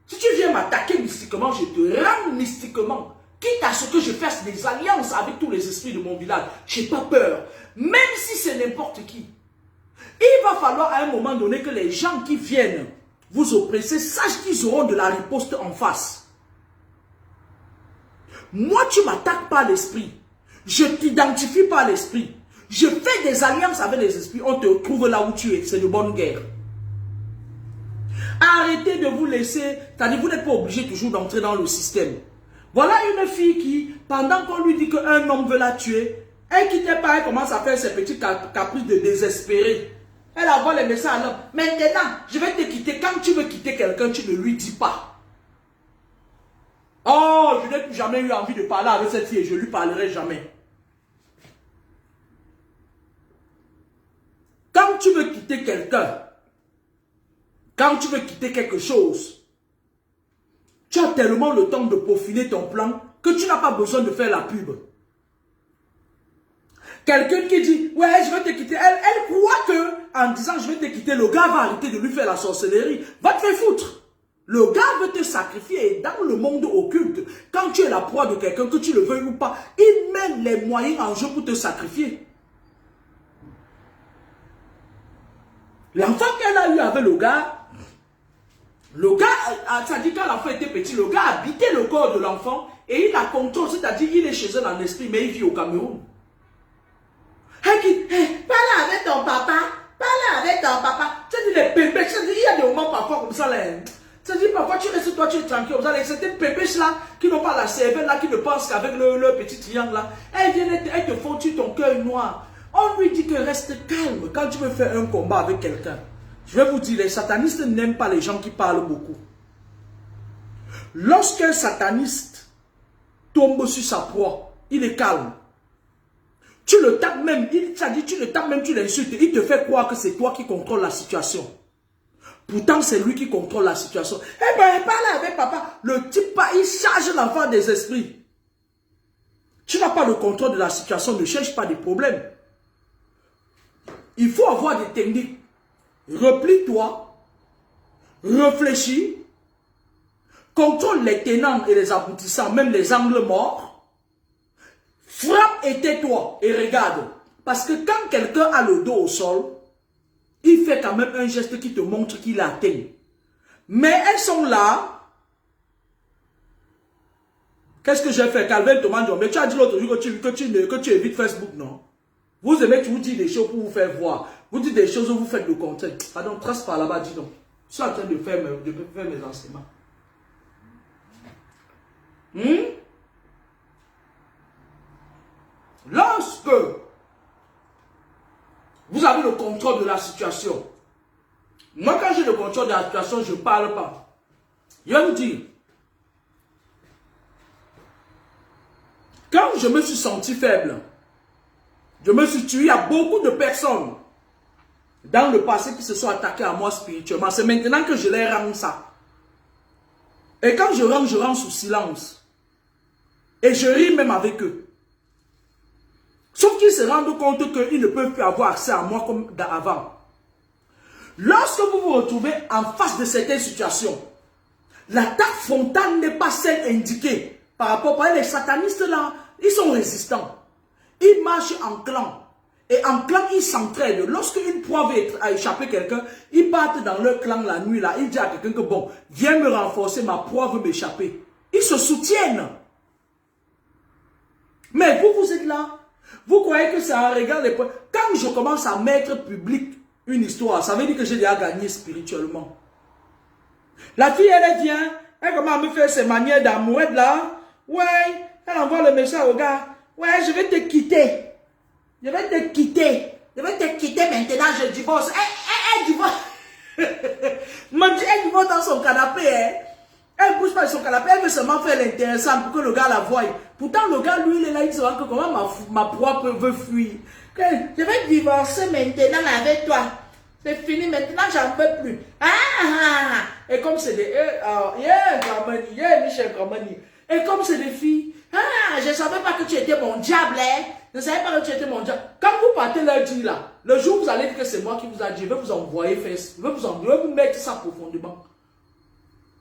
Si tu viens m'attaquer mystiquement, je te rends mystiquement. Quitte à ce que je fasse des alliances avec tous les esprits de mon village, je n'ai pas peur. Même si c'est n'importe qui. Il va falloir à un moment donné que les gens qui viennent vous oppresser sachent qu'ils auront de la riposte en face. Moi, tu m'attaques par l'esprit. Je t'identifie par l'esprit. Je fais des alliances avec les esprits. On te trouve là où tu es. C'est de bonne guerre. Arrêtez de vous laisser. C'est-à-dire, vous n'êtes pas obligé toujours d'entrer dans le système. Voilà une fille qui, pendant qu'on lui dit qu'un homme veut la tuer, elle ne quittait pas, elle commence à faire ses petits caprices de désespéré. Elle envoie les messages à l'homme. Maintenant, je vais te quitter. Quand tu veux quitter quelqu'un, tu ne lui dis pas. Oh, je n'ai plus jamais eu envie de parler avec cette fille et je ne lui parlerai jamais. Quand tu veux quitter quelqu'un, quand tu veux quitter quelque chose, tu as tellement le temps de peaufiner ton plan que tu n'as pas besoin de faire la pub. Quelqu'un qui dit, ouais, je vais te quitter, elle croit que, en disant je vais te quitter, le gars va arrêter de lui faire la sorcellerie. Va te faire foutre. Le gars veut te sacrifier et dans le monde occulte, quand tu es la proie de quelqu'un, que tu le veuilles ou pas, il met les moyens en jeu pour te sacrifier. L'enfant qu'elle a eu avec le gars, ça dit quand l'enfant était petit, le gars habitait le corps de l'enfant et il la contrôle, c'est-à-dire il est chez elle en esprit, mais il vit au Cameroun. Elle dit, parle avec ton papa, parle avec ton papa. Tu dis les bébés, il y a des moments parfois comme ça là. Tu dis parfois tu restes toi, tu es tranquille, comme ça, ces bébés là qui n'ont pas la cervelle là, qui ne pensent qu'avec leur petit triangle là, elles viennent, elles te font ton cœur noir. On lui dit que reste calme quand tu veux faire un combat avec quelqu'un. Je vais vous dire, les satanistes n'aiment pas les gens qui parlent beaucoup. Lorsqu'un sataniste tombe sur sa proie, il est calme. Tu le tapes même, tu le tapes même, tu l'insultes, il te fait croire que c'est toi qui contrôle la situation. Pourtant, c'est lui qui contrôle la situation. Eh ben, parle avec papa. Le type, il charge l'enfant des esprits. Tu n'as pas le contrôle de la situation, ne cherche pas des problèmes. Il faut avoir des techniques. Replie-toi, réfléchis, contrôle les tenants et les aboutissants, même les angles morts. Frappe et tais-toi et regarde. Parce que quand quelqu'un a le dos au sol, il fait quand même un geste qui te montre qu'il atteint. Mais elles sont là. Qu'est-ce que j'ai fait? Calvin Thomas John. Mais tu as dit l'autre jour que tu évites Facebook, non? Vous aimez que je vous dise des choses pour vous faire voir. Vous dites des choses où vous faites le contraire. Pardon, trace par là-bas, dis donc. Je suis en train de faire mes enseignements. Lorsque vous avez le contrôle de la situation, moi quand j'ai le contrôle de la situation, je ne parle pas. Je vais vous dire, quand je me suis senti faible, je me suis tué à beaucoup de personnes dans le passé qui se sont attaquées à moi spirituellement. C'est maintenant que je les rends ça. Et quand je rends sous silence. Et je ris même avec eux. Sauf qu'ils se rendent compte qu'ils ne peuvent plus avoir accès à moi comme avant. Lorsque vous vous retrouvez en face de certaines situations, l'attaque frontale n'est pas celle indiquée. Par rapport à les satanistes là, ils sont résistants. Ils marchent en clan. Et en clan, ils s'entraident. Lorsqu'une proie veut échapper quelqu'un, ils partent dans leur clan la nuit là. Ils disent à quelqu'un que bon, viens me renforcer, ma proie veut m'échapper. Ils se soutiennent. Mais vous, vous êtes là. Vous croyez que ça regarde les points. Quand je commence à mettre public une histoire, ça veut dire que j'ai déjà gagné spirituellement. La fille, elle vient, elle commence à me faire ses manières d'amourette là. Ouais, elle envoie le message au gars. Ouais, je vais te quitter. Je vais te quitter. Je vais te quitter maintenant, je divorce. Elle divorce. Elle divorce dans son canapé. Hein. Elle ne bouge pas de son canapé. Elle veut seulement faire l'intéressant pour que le gars la voie. Pourtant, le gars, lui, il est là. Il se rend compte comment ma proie veut fuir. Je vais divorcer maintenant avec toi. C'est fini. Maintenant, j'en peux plus. Et comme c'est des... Michel Gramani. Et comme c'est des filles... je ne savais pas que tu étais mon diable. Hein? Je ne savais pas que tu étais mon diable. Quand vous partez leur dire là, le jour où vous allez dire que c'est moi qui vous a dit, je vais vous envoyer faire... Je vais vous mettre ça profondément.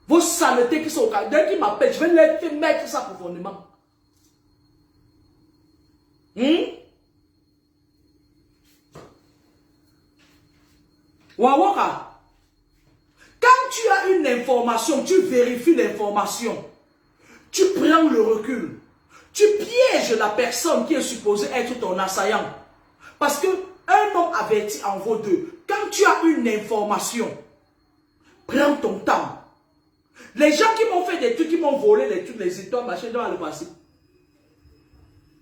Vos saletés qui sont au cas, dès qu'ils m'appellent, je vais les mettre ça profondément. Wawaka, quand tu as une information, tu vérifies l'information, tu prends le recul, tu pièges la personne qui est supposée être ton assaillant. Parce que un homme averti en vaut deux. Quand tu as une information, prends ton temps. Les gens qui m'ont fait des trucs, qui m'ont volé les trucs, les étoiles, machin, dans le passé.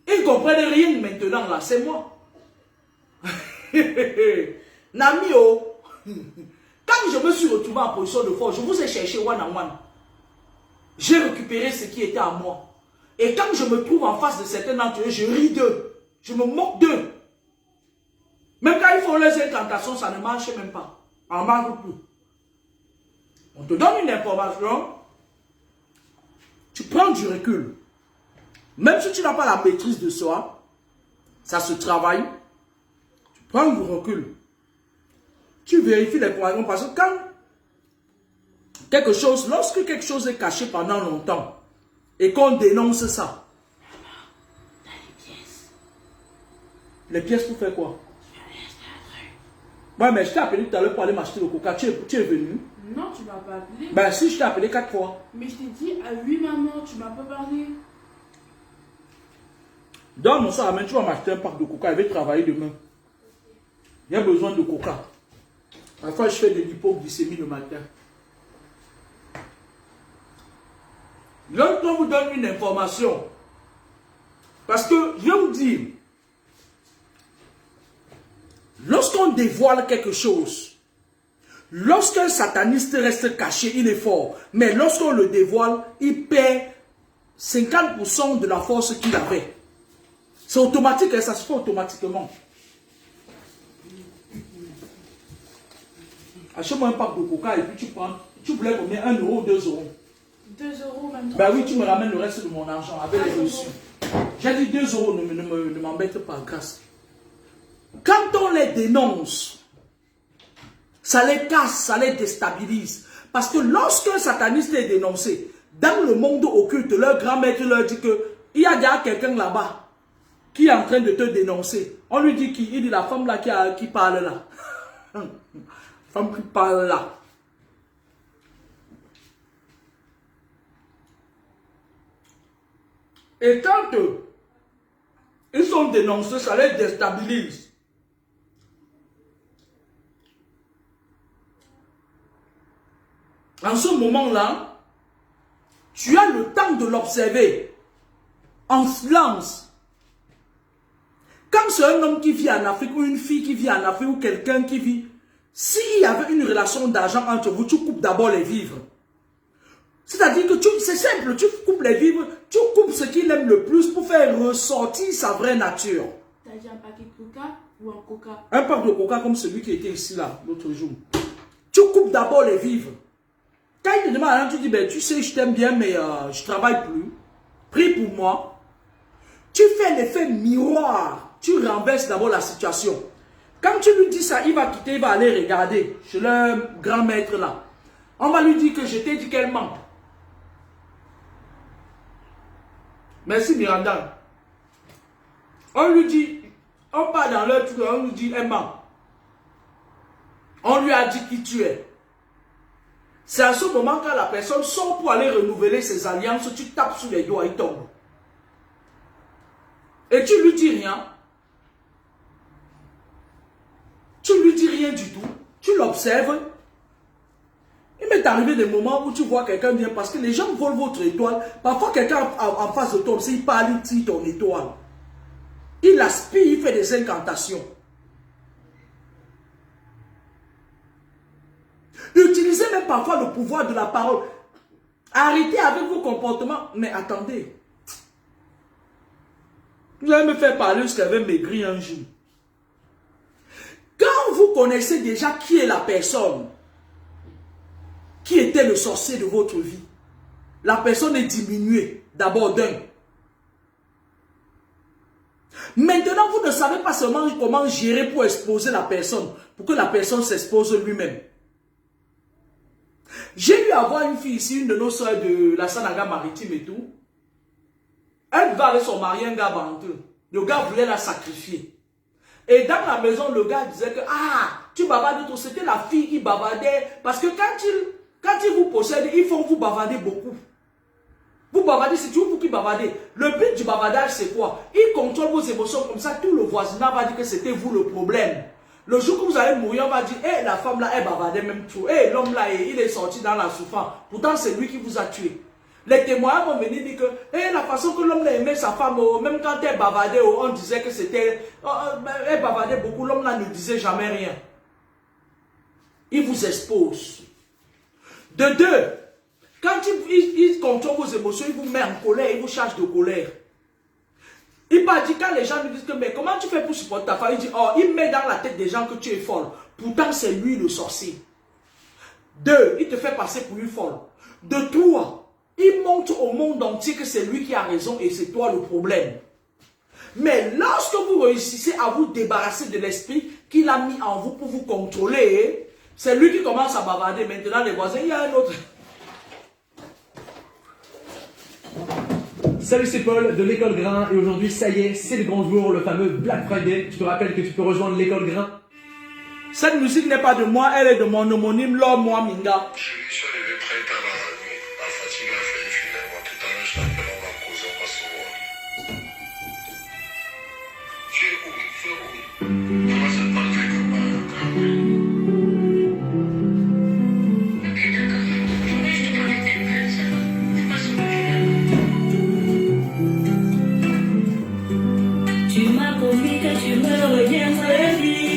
Ils ne comprennent rien maintenant là, c'est moi. Namio, quand je me suis retrouvé en position de force, je vous ai cherché one on one. J'ai récupéré ce qui était à moi. Et quand je me trouve en face de certains d'entre eux, je ris d'eux. Je me moque d'eux. Même quand ils font leurs incantations, ça ne marche même pas. On ne marche plus. On te donne une information, tu prends du recul. Même si tu n'as pas la maîtrise de soi, ça se travaille. Tu prends du recul. Tu vérifies l'information parce que quand lorsque quelque chose est caché pendant longtemps et qu'on dénonce ça, T'as les pièces. les pièces pour faire quoi? Ouais, mais je t'ai appelé tout à l'heure pour aller m'acheter le coca. Tu es venu? Non, tu m'as pas appelé. Ben si, je t'ai appelé 4 fois. Mais je t'ai dit, oui maman, tu m'as pas parlé. Dans mon sac à main, tu vas m'acheter un pack de coca. Je vais travailler demain. Il y a besoin de coca. Parfois, je fais de l'hypoglycémie le matin. Lorsqu'on vous donne une information, parce que je vais vous dire, lorsqu'on dévoile quelque chose, lorsqu'un sataniste reste caché, il est fort. Mais lorsqu'on le dévoile, il perd 50% de la force qu'il avait. C'est automatique et ça se fait automatiquement. Achète-moi un pack de coca et puis tu prends. Tu voulais combien? 1 euro ou 2 euros? 2 euros, 23. Ben oui, tu me ramènes le reste de mon argent avec les reçus. J'ai dit 2 euros, ne m'embête pas, grâce. Quand on les dénonce, ça les casse, ça les déstabilise. Parce que lorsqu'un sataniste est dénoncé, dans le monde occulte, leur grand-maître leur dit que il y a déjà quelqu'un là-bas qui est en train de te dénoncer. On lui dit qui? Il dit la femme là qui parle là. Femme qui parle là. Et quand ils sont dénoncés, ça les déstabilise. En ce moment-là, tu as le temps de l'observer en silence. Quand c'est un homme qui vit en Afrique ou une fille qui vit en Afrique ou quelqu'un qui vit, s'il y avait une relation d'argent entre vous, tu coupes d'abord les vivres. C'est-à-dire que c'est simple, tu coupes les vivres, tu coupes ce qu'il aime le plus pour faire ressortir sa vraie nature. Tu as dit un paquet de coca ou un coca? Un pack de coca comme celui qui était ici là, l'autre jour. Tu coupes d'abord les vivres. Quand il te demande, tu dis, ben, tu sais, je t'aime bien, mais je ne travaille plus. Prie pour moi. Tu fais l'effet miroir. Tu renverses d'abord la situation. Quand tu lui dis ça, il va quitter, il va aller regarder chez le grand maître là. On va lui dire que je t'ai dit qu'elle ment. Merci Miranda. On lui dit, on part dans leur truc, on lui dit, elle ment. On lui a dit qui tu es. C'est à ce moment quand la personne sort pour aller renouveler ses alliances, tu tapes sur les doigts, il tombe. Et tu lui dis rien. Tu lui dis rien du tout. Tu l'observes. Il m'est arrivé des moments où tu vois quelqu'un vient parce que les gens volent votre étoile. Parfois, quelqu'un en face de toi, s'il parle, il tire ton étoile. Il aspire, il fait des incantations. Utilisez même parfois le pouvoir de la parole. Arrêtez avec vos comportements. Mais attendez. Vous allez me faire parler ce qui avait maigri un jour. Quand vous connaissez déjà qui est la personne, qui était le sorcier de votre vie, la personne est diminuée d'abord d'un. Maintenant, vous ne savez pas seulement comment gérer pour exposer la personne, pour que la personne s'expose lui-même. J'ai eu à voir une fille ici, une de nos soeurs de la Sanaga maritime et tout. Elle va avec son mari, un gars bandeux. Le gars voulait la sacrifier. Et dans la maison, le gars disait que, ah, tu bavardes trop. C'était la fille qui bavardait. Parce que quand il vous possède, ils font vous bavarder beaucoup. Vous bavardez, c'est toujours vous qui bavardez. Le but du bavardage, c'est quoi? Il contrôle vos émotions comme ça. Tout le voisinage va dire que c'était vous le problème. Le jour que vous allez mourir, on va dire, eh, la femme là, elle bavardait même tout. Eh, l'homme là, il est sorti dans la souffrance. Pourtant, c'est lui qui vous a tué. Les témoins vont venir dire que eh, la façon que l'homme aimait sa femme, même quand elle bavardait, on disait que c'était... elle bavardait beaucoup, l'homme là ne disait jamais rien. Il vous expose. De deux, quand il contrôle vos émotions, il vous met en colère, il vous charge de colère. Il m'a dit, quand les gens lui disent que mais comment tu fais pour supporter ta femme, il dit, oh, il met dans la tête des gens que tu es folle. Pourtant, c'est lui le sorcier. Deux, il te fait passer pour une folle. De trois, il montre au monde entier que c'est lui qui a raison et c'est toi le problème. Mais lorsque vous réussissez à vous débarrasser de l'esprit qu'il a mis en vous pour vous contrôler, c'est lui qui commence à bavarder. Maintenant, les voisins, il y a un autre. Salut, c'est Paul de l'école Grain et aujourd'hui, ça y est, c'est le grand jour, le fameux Black Friday. Je te rappelle que tu peux rejoindre l'école Grain. Cette musique n'est pas de moi, elle est de mon homonyme, Lord Moaminga. Je suis arrivé très tard dans la nuit. La fatigue a fait finalement. Tout à l'heure, je t'appelle, on va causer, on va se voir. Tu es où? Tu es où? On va se parler comme ça. Ok, d'accord. Je voulais juste te parler de quelqu'un, ça va. C'est pas ce que Tu m'as promis que tu me reviendrais vite.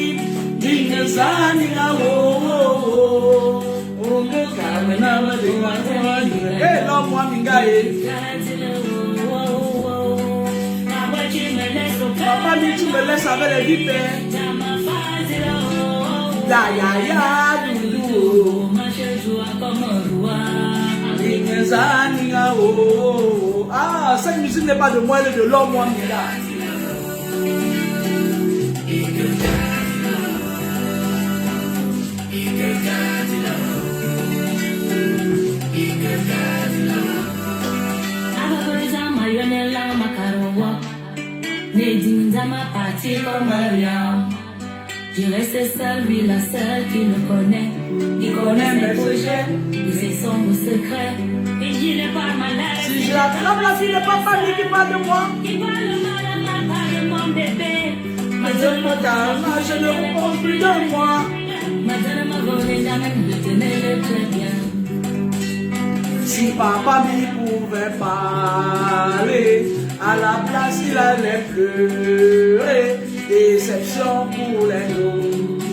Hey, non, moi, Minga, papa dit tu me laisses avec les vipères. Ya, ya, ya, doudou. Ah, cette musique n'est pas de moi, elle est de l'homme, moi, Mila. Je reste seule, lui la seule qui me connaît. Il connaît mes projets, et ses sombres secrets. Et il n'est pas malade. Si je l'attrape, la fille de papa, lui qui parle de moi. Il parle mal à ma part de mon bébé. Je ne réponds plus de moi. Madame m'a volé jamais, me tenait très bien. Si papa m'y pouvait parler, à la place il allait pleurer. Déception pour les autres.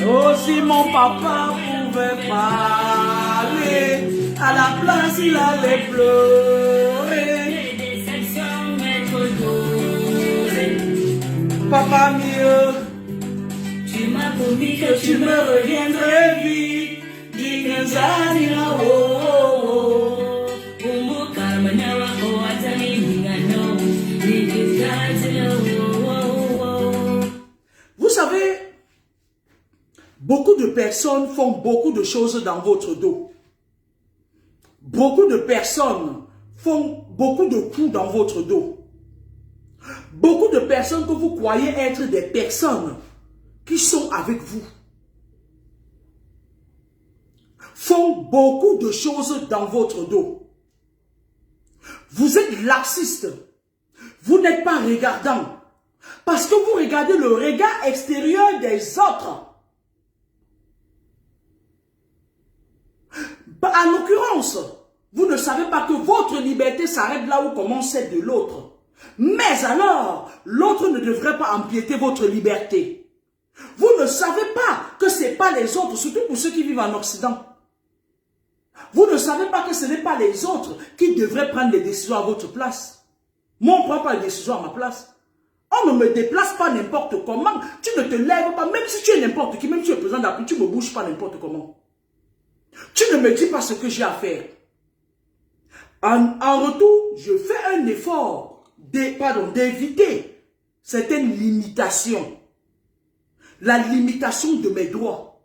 Oh, si mon papa pouvait parler, à la place il allait pleurer. Déception, être doré. Papa mieux, Tu m'as promis que tu me reviendrais vite. Dinazanira, oh, oh, oh. Vous savez, beaucoup de personnes font beaucoup de choses dans votre dos. Beaucoup de personnes font beaucoup de coups dans votre dos. Beaucoup de personnes que vous croyez être des personnes qui sont avec vous font beaucoup de choses dans votre dos. Vous êtes laxiste. Vous n'êtes pas regardant. Parce que vous regardez le regard extérieur des autres. En l'occurrence, vous ne savez pas que votre liberté s'arrête là où commence celle de l'autre. Mais alors, l'autre ne devrait pas empiéter votre liberté. Vous ne savez pas que ce n'est pas les autres, surtout pour ceux qui vivent en Occident. Vous ne savez pas que ce n'est pas les autres qui devraient prendre les décisions à votre place. Moi, on ne prend pas les décisions à ma place. On ne me déplace pas n'importe comment. Tu ne te lèves pas, même si tu es n'importe qui, même si tu es président de la République, tu ne me bouges pas n'importe comment. Tu ne me dis pas ce que j'ai à faire. En retour, je fais un effort d'éviter certaines limitations. La limitation de mes droits.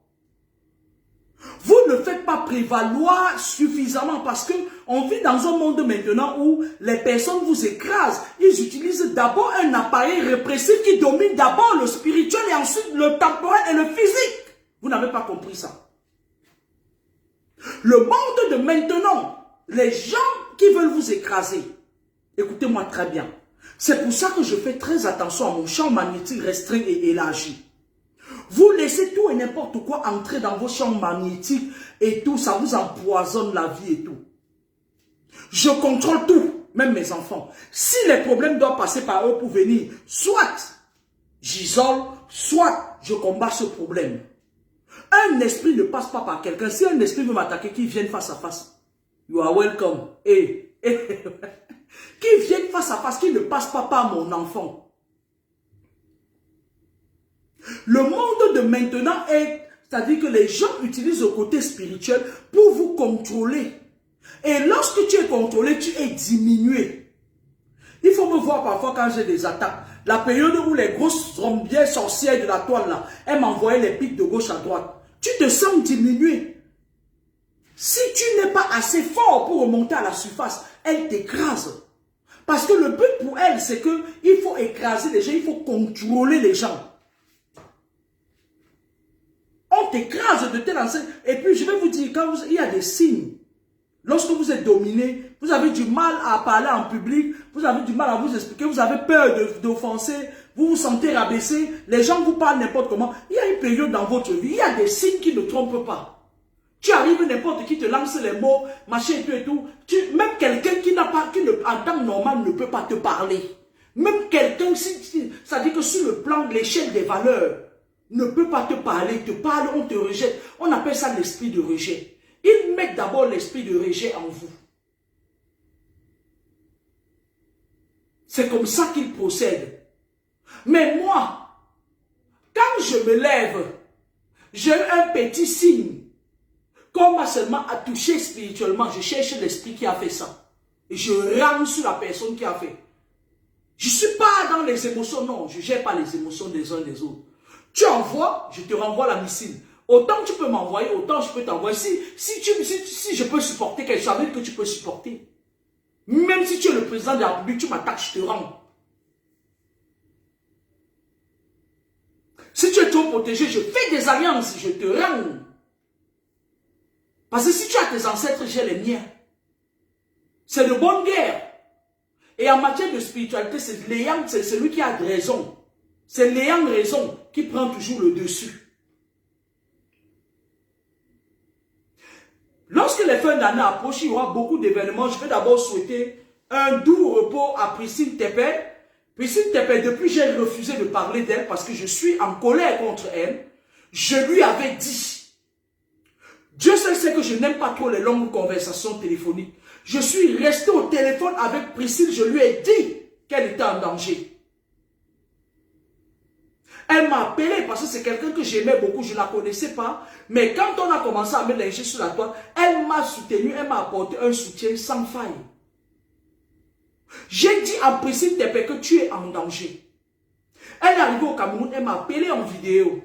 Vous ne faites pas prévaloir suffisamment parce que on vit dans un monde maintenant où les personnes vous écrasent. Ils utilisent d'abord un appareil répressif qui domine d'abord le spirituel et ensuite le temporel et le physique. Vous n'avez pas compris ça. Le monde de maintenant, les gens qui veulent vous écraser, écoutez-moi très bien. C'est pour ça que je fais très attention à mon champ magnétique restreint et élargi. Vous laissez tout et n'importe quoi entrer dans vos champs magnétiques et tout, ça vous empoisonne la vie et tout. Je contrôle tout, même mes enfants. Si les problèmes doivent passer par eux pour venir, soit j'isole, soit je combats ce problème. Un esprit ne passe pas par quelqu'un. Si un esprit veut m'attaquer, qu'il vienne face à face. You are welcome. Qu'il vienne face à face, qu'il ne passe pas par mon enfant. Le monde de maintenant est, c'est-à-dire que les gens utilisent le côté spirituel pour vous contrôler. Et lorsque tu es contrôlé, tu es diminué. Il faut me voir parfois quand j'ai des attaques. La période où les grosses trombières sorcières de la toile là, elles m'envoyaient les pics de gauche à droite. Tu te sens diminué. Si tu n'es pas assez fort pour remonter à la surface, elles t'écrasent. Parce que le but pour elles, c'est qu'il faut écraser les gens, il faut contrôler les gens. On t'écrase de telle enseigne. Et puis, je vais vous dire, il y a des signes. Lorsque vous êtes dominé, vous avez du mal à parler en public, vous avez du mal à vous expliquer, vous avez peur d'offenser, vous vous sentez rabaissé, les gens vous parlent n'importe comment. Il y a une période dans votre vie, il y a des signes qui ne trompent pas. Tu arrives, n'importe qui te lance les mots, machin et tout. Même quelqu'un qui n'a pas, en temps normal ne peut pas te parler. Même quelqu'un, ça dit que sur le plan de l'échelle des valeurs, ne peut pas te parler, te parle, on te rejette. On appelle ça l'esprit de rejet. Ils mettent d'abord l'esprit de rejet en vous. C'est comme ça qu'ils procèdent. Mais moi, Quand je me lève, j'ai un petit signe. Qu'on m'a seulement à toucher spirituellement, je cherche l'esprit qui a fait ça. Et je rame sur la personne qui a fait. Je ne suis pas dans les émotions, non. Je ne gère pas les émotions des uns des autres. Tu envoies, je te renvoie la missile. Autant tu peux m'envoyer, autant je peux t'envoyer. Si je peux supporter quelque chose, ça veut dire que tu peux supporter. Même si tu es le président de la République, tu m'attaques, je te rends. Si tu es trop protégé, je fais des alliances, je te rends. Parce que si tu as tes ancêtres, j'ai les miens. C'est de bonne guerre. Et en matière de spiritualité, c'est l'ayant, c'est celui qui a raison. C'est l'ayant raison qui prend toujours le dessus. Lorsque les fins d'année approchent, il y aura beaucoup d'événements. Je vais d'abord souhaiter un doux repos à Priscille Tepet. Priscille Tepet, depuis j'ai refusé de parler d'elle parce que je suis en colère contre elle. Je lui avais dit, Dieu seul sait que je n'aime pas trop les longues conversations téléphoniques. Je suis resté au téléphone avec Priscille, je lui ai dit qu'elle était en danger. Elle m'a appelé parce que c'est quelqu'un que j'aimais beaucoup, je ne la connaissais pas. Mais quand on a commencé à me lyncher sur la toile, elle m'a soutenu, elle m'a apporté un soutien sans faille. J'ai dit à Priscille Tepet que tu es en danger. Elle est arrivée au Cameroun, elle m'a appelé en vidéo.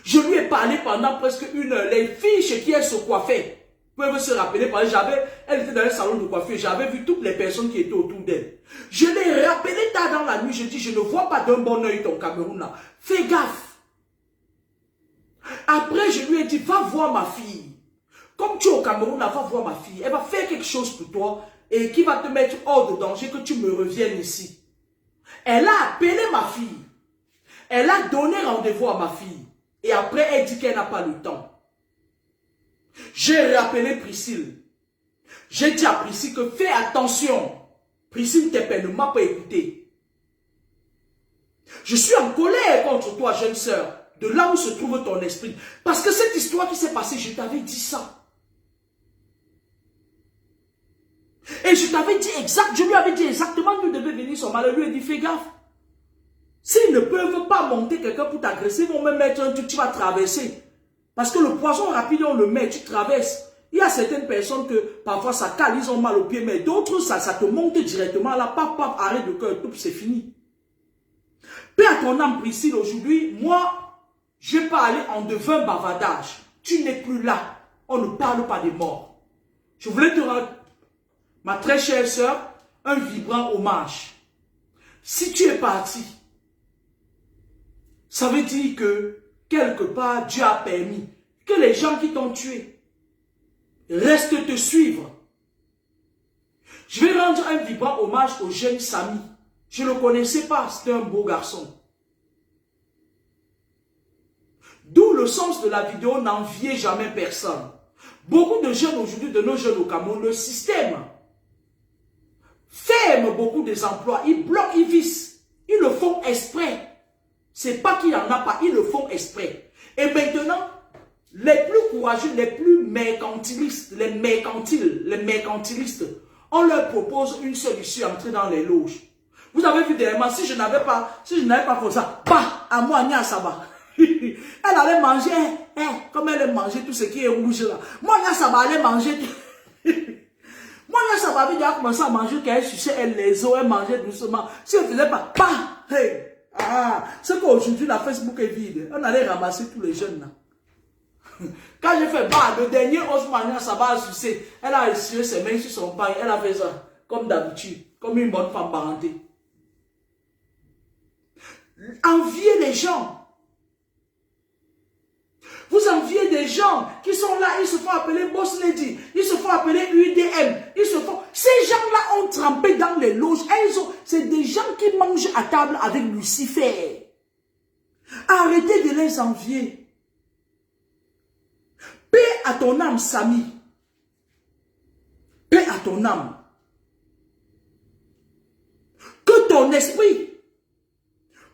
Je lui ai parlé pendant presque 1 heure. Les filles chez qui elle se coiffait peuvent se rappeler, parce que elle était dans un salon de coiffure, j'avais vu toutes les personnes qui étaient autour d'elle. Je l'ai rappelé tard dans la nuit, je dis, je ne vois pas d'un bon oeil ton Cameroun là. Fais gaffe. Après, je lui ai dit, va voir ma fille. Comme tu es au Cameroun là, va voir ma fille. Elle va faire quelque chose pour toi et qui va te mettre hors de danger que tu me reviennes ici. Elle a appelé ma fille. Elle a donné rendez-vous à ma fille. Et après, elle dit qu'elle n'a pas le temps. J'ai rappelé Priscille. J'ai dit à Priscille que fais attention. Priscille Tepet ne m'a pas écouté. Je suis en colère contre toi, jeune sœur. De là où se trouve ton esprit. Parce que cette histoire qui s'est passée, je t'avais dit ça. Et je t'avais dit je lui avais dit exactement d'où devait venir son mal. Je lui ai dit, fais gaffe. S'ils ne peuvent pas monter quelqu'un pour t'agresser, ils vont me mettre un truc, tu vas traverser. Parce que le poison rapide, on le met, tu traverses. Il y a certaines personnes que parfois ça cale, ils ont mal au pied, mais d'autres, ça te monte directement. Là, paf, paf, arrête de cœur, tout, c'est fini. Paix à ton âme, Priscille, aujourd'hui, moi, je ne vais pas aller en devant bavardage. Tu n'es plus là. On ne parle pas des morts. Je voulais te rendre, ma très chère sœur, un vibrant hommage. Si tu es parti, ça veut dire que, quelque part, Dieu a permis que les gens qui t'ont tué restent te suivre. Je vais rendre un vibrant hommage au jeune Samy. Je ne le connaissais pas, c'était un beau garçon. D'où le sens de la vidéo, n'enviez jamais personne. Beaucoup de jeunes aujourd'hui, de nos jeunes au Cameroun, le système ferme beaucoup des emplois. Ils bloquent, ils vissent. Ils le font exprès. C'est pas qu'il n'y en a pas, ils le font exprès. Et maintenant, les plus courageux, les plus mercantilistes, les mercantilistes, on leur propose une seule issue, entrer dans les loges. Vous avez vu dernièrement, si je n'avais pas fait ça, bah, à moi, Nia Saba. Elle allait manger, comme elle allait manger tout ce qui est rouge là. Moi, Nia Saba allait manger. Moi, Nia Saba avait déjà commencé à manger, qu'elle suçait, elle les os, elle mangeait doucement. Si elle ne faisait pas, bah, hey. Ah, c'est qu'aujourd'hui, la Facebook est vide. On allait ramasser tous les jeunes là. Quand j'ai fait, bah, le dernier Osmania, ça va sucer. Elle a essuyer ses mains sur son pain. Elle a fait ça, comme d'habitude, comme une bonne femme parentée. Enviez les gens. Vous enviez des gens qui sont là, ils se font appeler Boss Lady, ils se font appeler UDM, Ces gens-là ont trempé dans les loges. C'est des gens qui mangent à table avec Lucifer. Arrêtez de les envier. Paix à ton âme, Samy. Paix à ton âme. Que ton esprit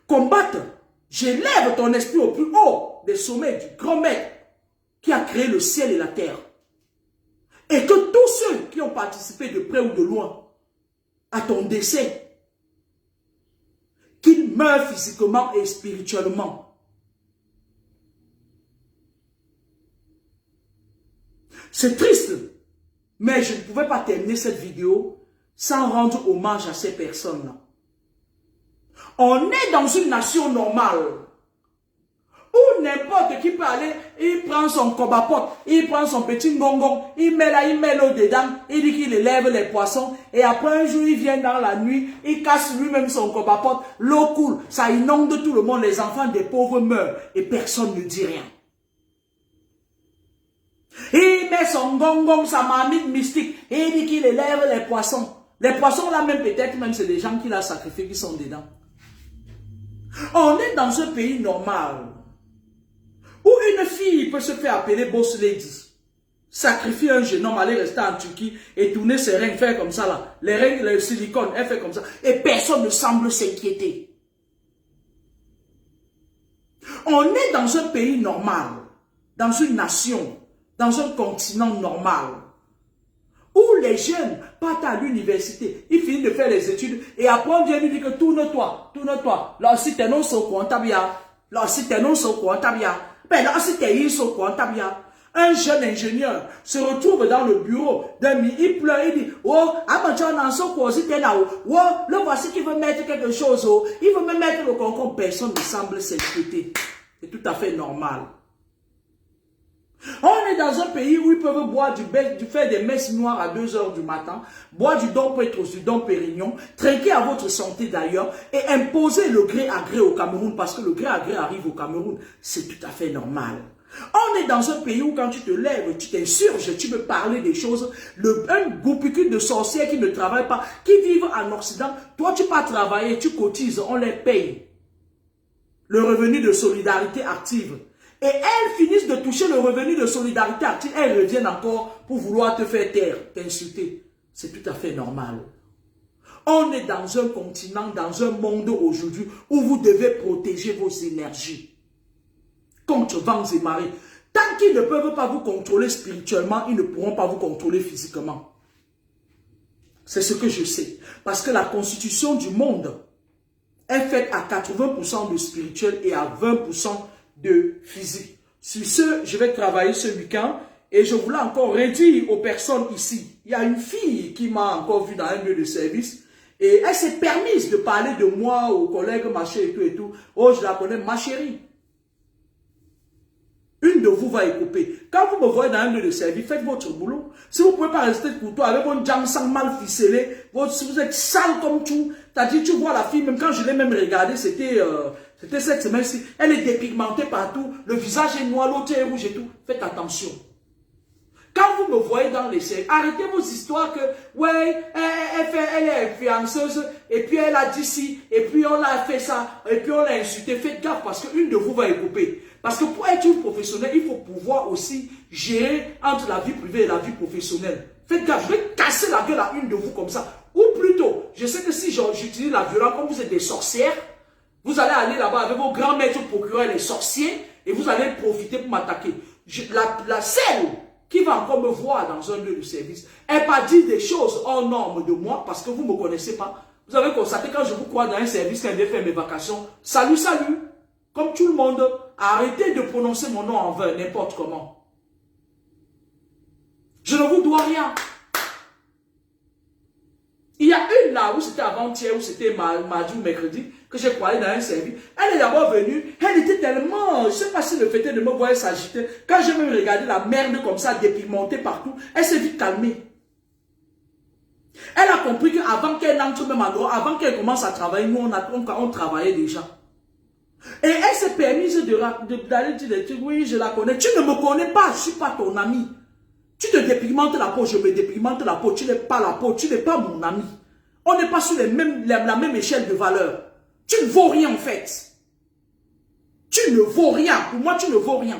combatte. J'élève ton esprit au plus haut des sommets du grand maître qui a créé le ciel et la terre. Et que tous ceux qui ont participé de près ou de loin à ton décès, qu'ils meurt physiquement et spirituellement. C'est triste, mais je ne pouvais pas terminer cette vidéo sans rendre hommage à ces personnes-là. On est dans une nation normale où n'importe qui peut aller, il prend son cobapote, il prend son petit gongon, il met l'eau dedans, il dit qu'il élève les poissons et après un jour il vient dans la nuit, il casse lui-même son cobapote, l'eau coule, ça inonde tout le monde, les enfants des pauvres meurent et personne ne dit rien. Il met son gongon, sa marmite mystique, et il dit qu'il élève les poissons. Les poissons là même peut-être même c'est des gens qui l'ont sacrifié qui sont dedans. On est dans un pays normal où une fille peut se faire appeler boss lady, sacrifier un jeune homme, aller rester en Turquie et tourner ses reins, faire comme ça là, les reins, le silicone, elle fait comme ça, et personne ne semble s'inquiéter. On est dans un pays normal, dans une nation, dans un continent normal, où les jeunes partent à l'université, ils finissent de faire les études, et après on vient lui dire que tourne-toi, là aussi t'es non so bien, là aussi t'es non so bien, ben là aussi t'es so bien. Un jeune ingénieur se retrouve dans le bureau d'un mi, il pleure, il dit, oh, le voici qui veut mettre quelque chose, oh, il veut me mettre le concombre, personne ne semble s'inquiéter. C'est tout à fait normal. On est dans un pays où ils peuvent boire faire des messes noires à 2 h du matin, boire du Dom Petros, du Dom Pérignon, trinquer à votre santé d'ailleurs, et imposer le gré à gré au Cameroun, parce que le gré à gré arrive au Cameroun, c'est tout à fait normal. On est dans un pays où quand tu te lèves, tu t'insurges, tu peux parler des choses, un groupicule de sorcières qui ne travaillent pas, qui vivent en Occident, toi tu pars travailler, tu cotises, on les paye. Le revenu de solidarité active. Et elles finissent de toucher le revenu de solidarité active, elles reviennent encore pour vouloir te faire taire, t'insulter. C'est tout à fait normal. On est dans un continent, dans un monde aujourd'hui où vous devez protéger vos énergies contre vents et marées. Tant qu'ils ne peuvent pas vous contrôler spirituellement, ils ne pourront pas vous contrôler physiquement. C'est ce que je sais. Parce que la constitution du monde est faite à 80% de spirituel et à 20% de physique. Sur ce, je vais travailler ce week-end et je voulais encore redire aux personnes ici. Il y a une fille qui m'a encore vu dans un lieu de service et elle s'est permise de parler de moi aux collègues, ma chérie et tout. Oh, je la connais, ma chérie. Une de vous va écouter. Quand vous me voyez dans un lieu de service, faites votre boulot. Si vous ne pouvez pas rester courtois avec votre jambe sang mal ficelé, si vous êtes sale comme tout, t'as dit, tu vois la fille, même quand je l'ai même regardée, c'était cette semaine-ci, elle est dépigmentée partout, le visage est noir, l'autre est rouge et tout. Faites attention. Quand vous me voyez dans les séries, arrêtez vos histoires que, ouais, elle est influenceuse, et puis elle a dit ci, et puis on l'a fait ça, et puis on l'a insulté. Faites gaffe parce qu'une de vous va écouter. Parce que pour être une professionnelle, il faut pouvoir aussi gérer entre la vie privée et la vie professionnelle. Faites gaffe, je vais casser la gueule à une de vous comme ça. Ou plutôt, je sais que si j'utilise la violence, comme vous êtes des sorcières, vous allez aller là-bas avec vos grands maîtres procureurs, les sorciers, et vous allez profiter pour m'attaquer. Celle qui va encore me voir dans un lieu de service, elle va dire des choses hors normes de moi parce que vous ne me connaissez pas. Vous avez constaté quand je vous crois dans un service, quand je vais faire mes vacations, salut, salut, comme tout le monde, arrêtez de prononcer mon nom en vain, n'importe comment. Je ne vous dois rien. Il y a une là où c'était avant-hier, où c'était mardi ou mercredi, que j'ai croisé dans un service. Elle est d'abord venue, elle était tellement, je ne sais pas si le fait de me voir s'agiter. Quand j'ai même regardé la merde comme ça, dépigmentée partout, elle s'est vite calmée. Elle a compris qu'avant qu'elle entre même à droite, avant qu'elle commence à travailler, nous on travaillait déjà. Et elle s'est permise d'aller dire des trucs, oui je la connais. Tu ne me connais pas, je ne suis pas ton ami. Tu te dépigmentes la peau, je me dépigmente la peau, tu n'es pas la peau, tu n'es pas mon ami. On n'est pas sur la même échelle de valeur. Tu ne vaux rien en fait. Tu ne vaux rien. Pour moi, tu ne vaux rien.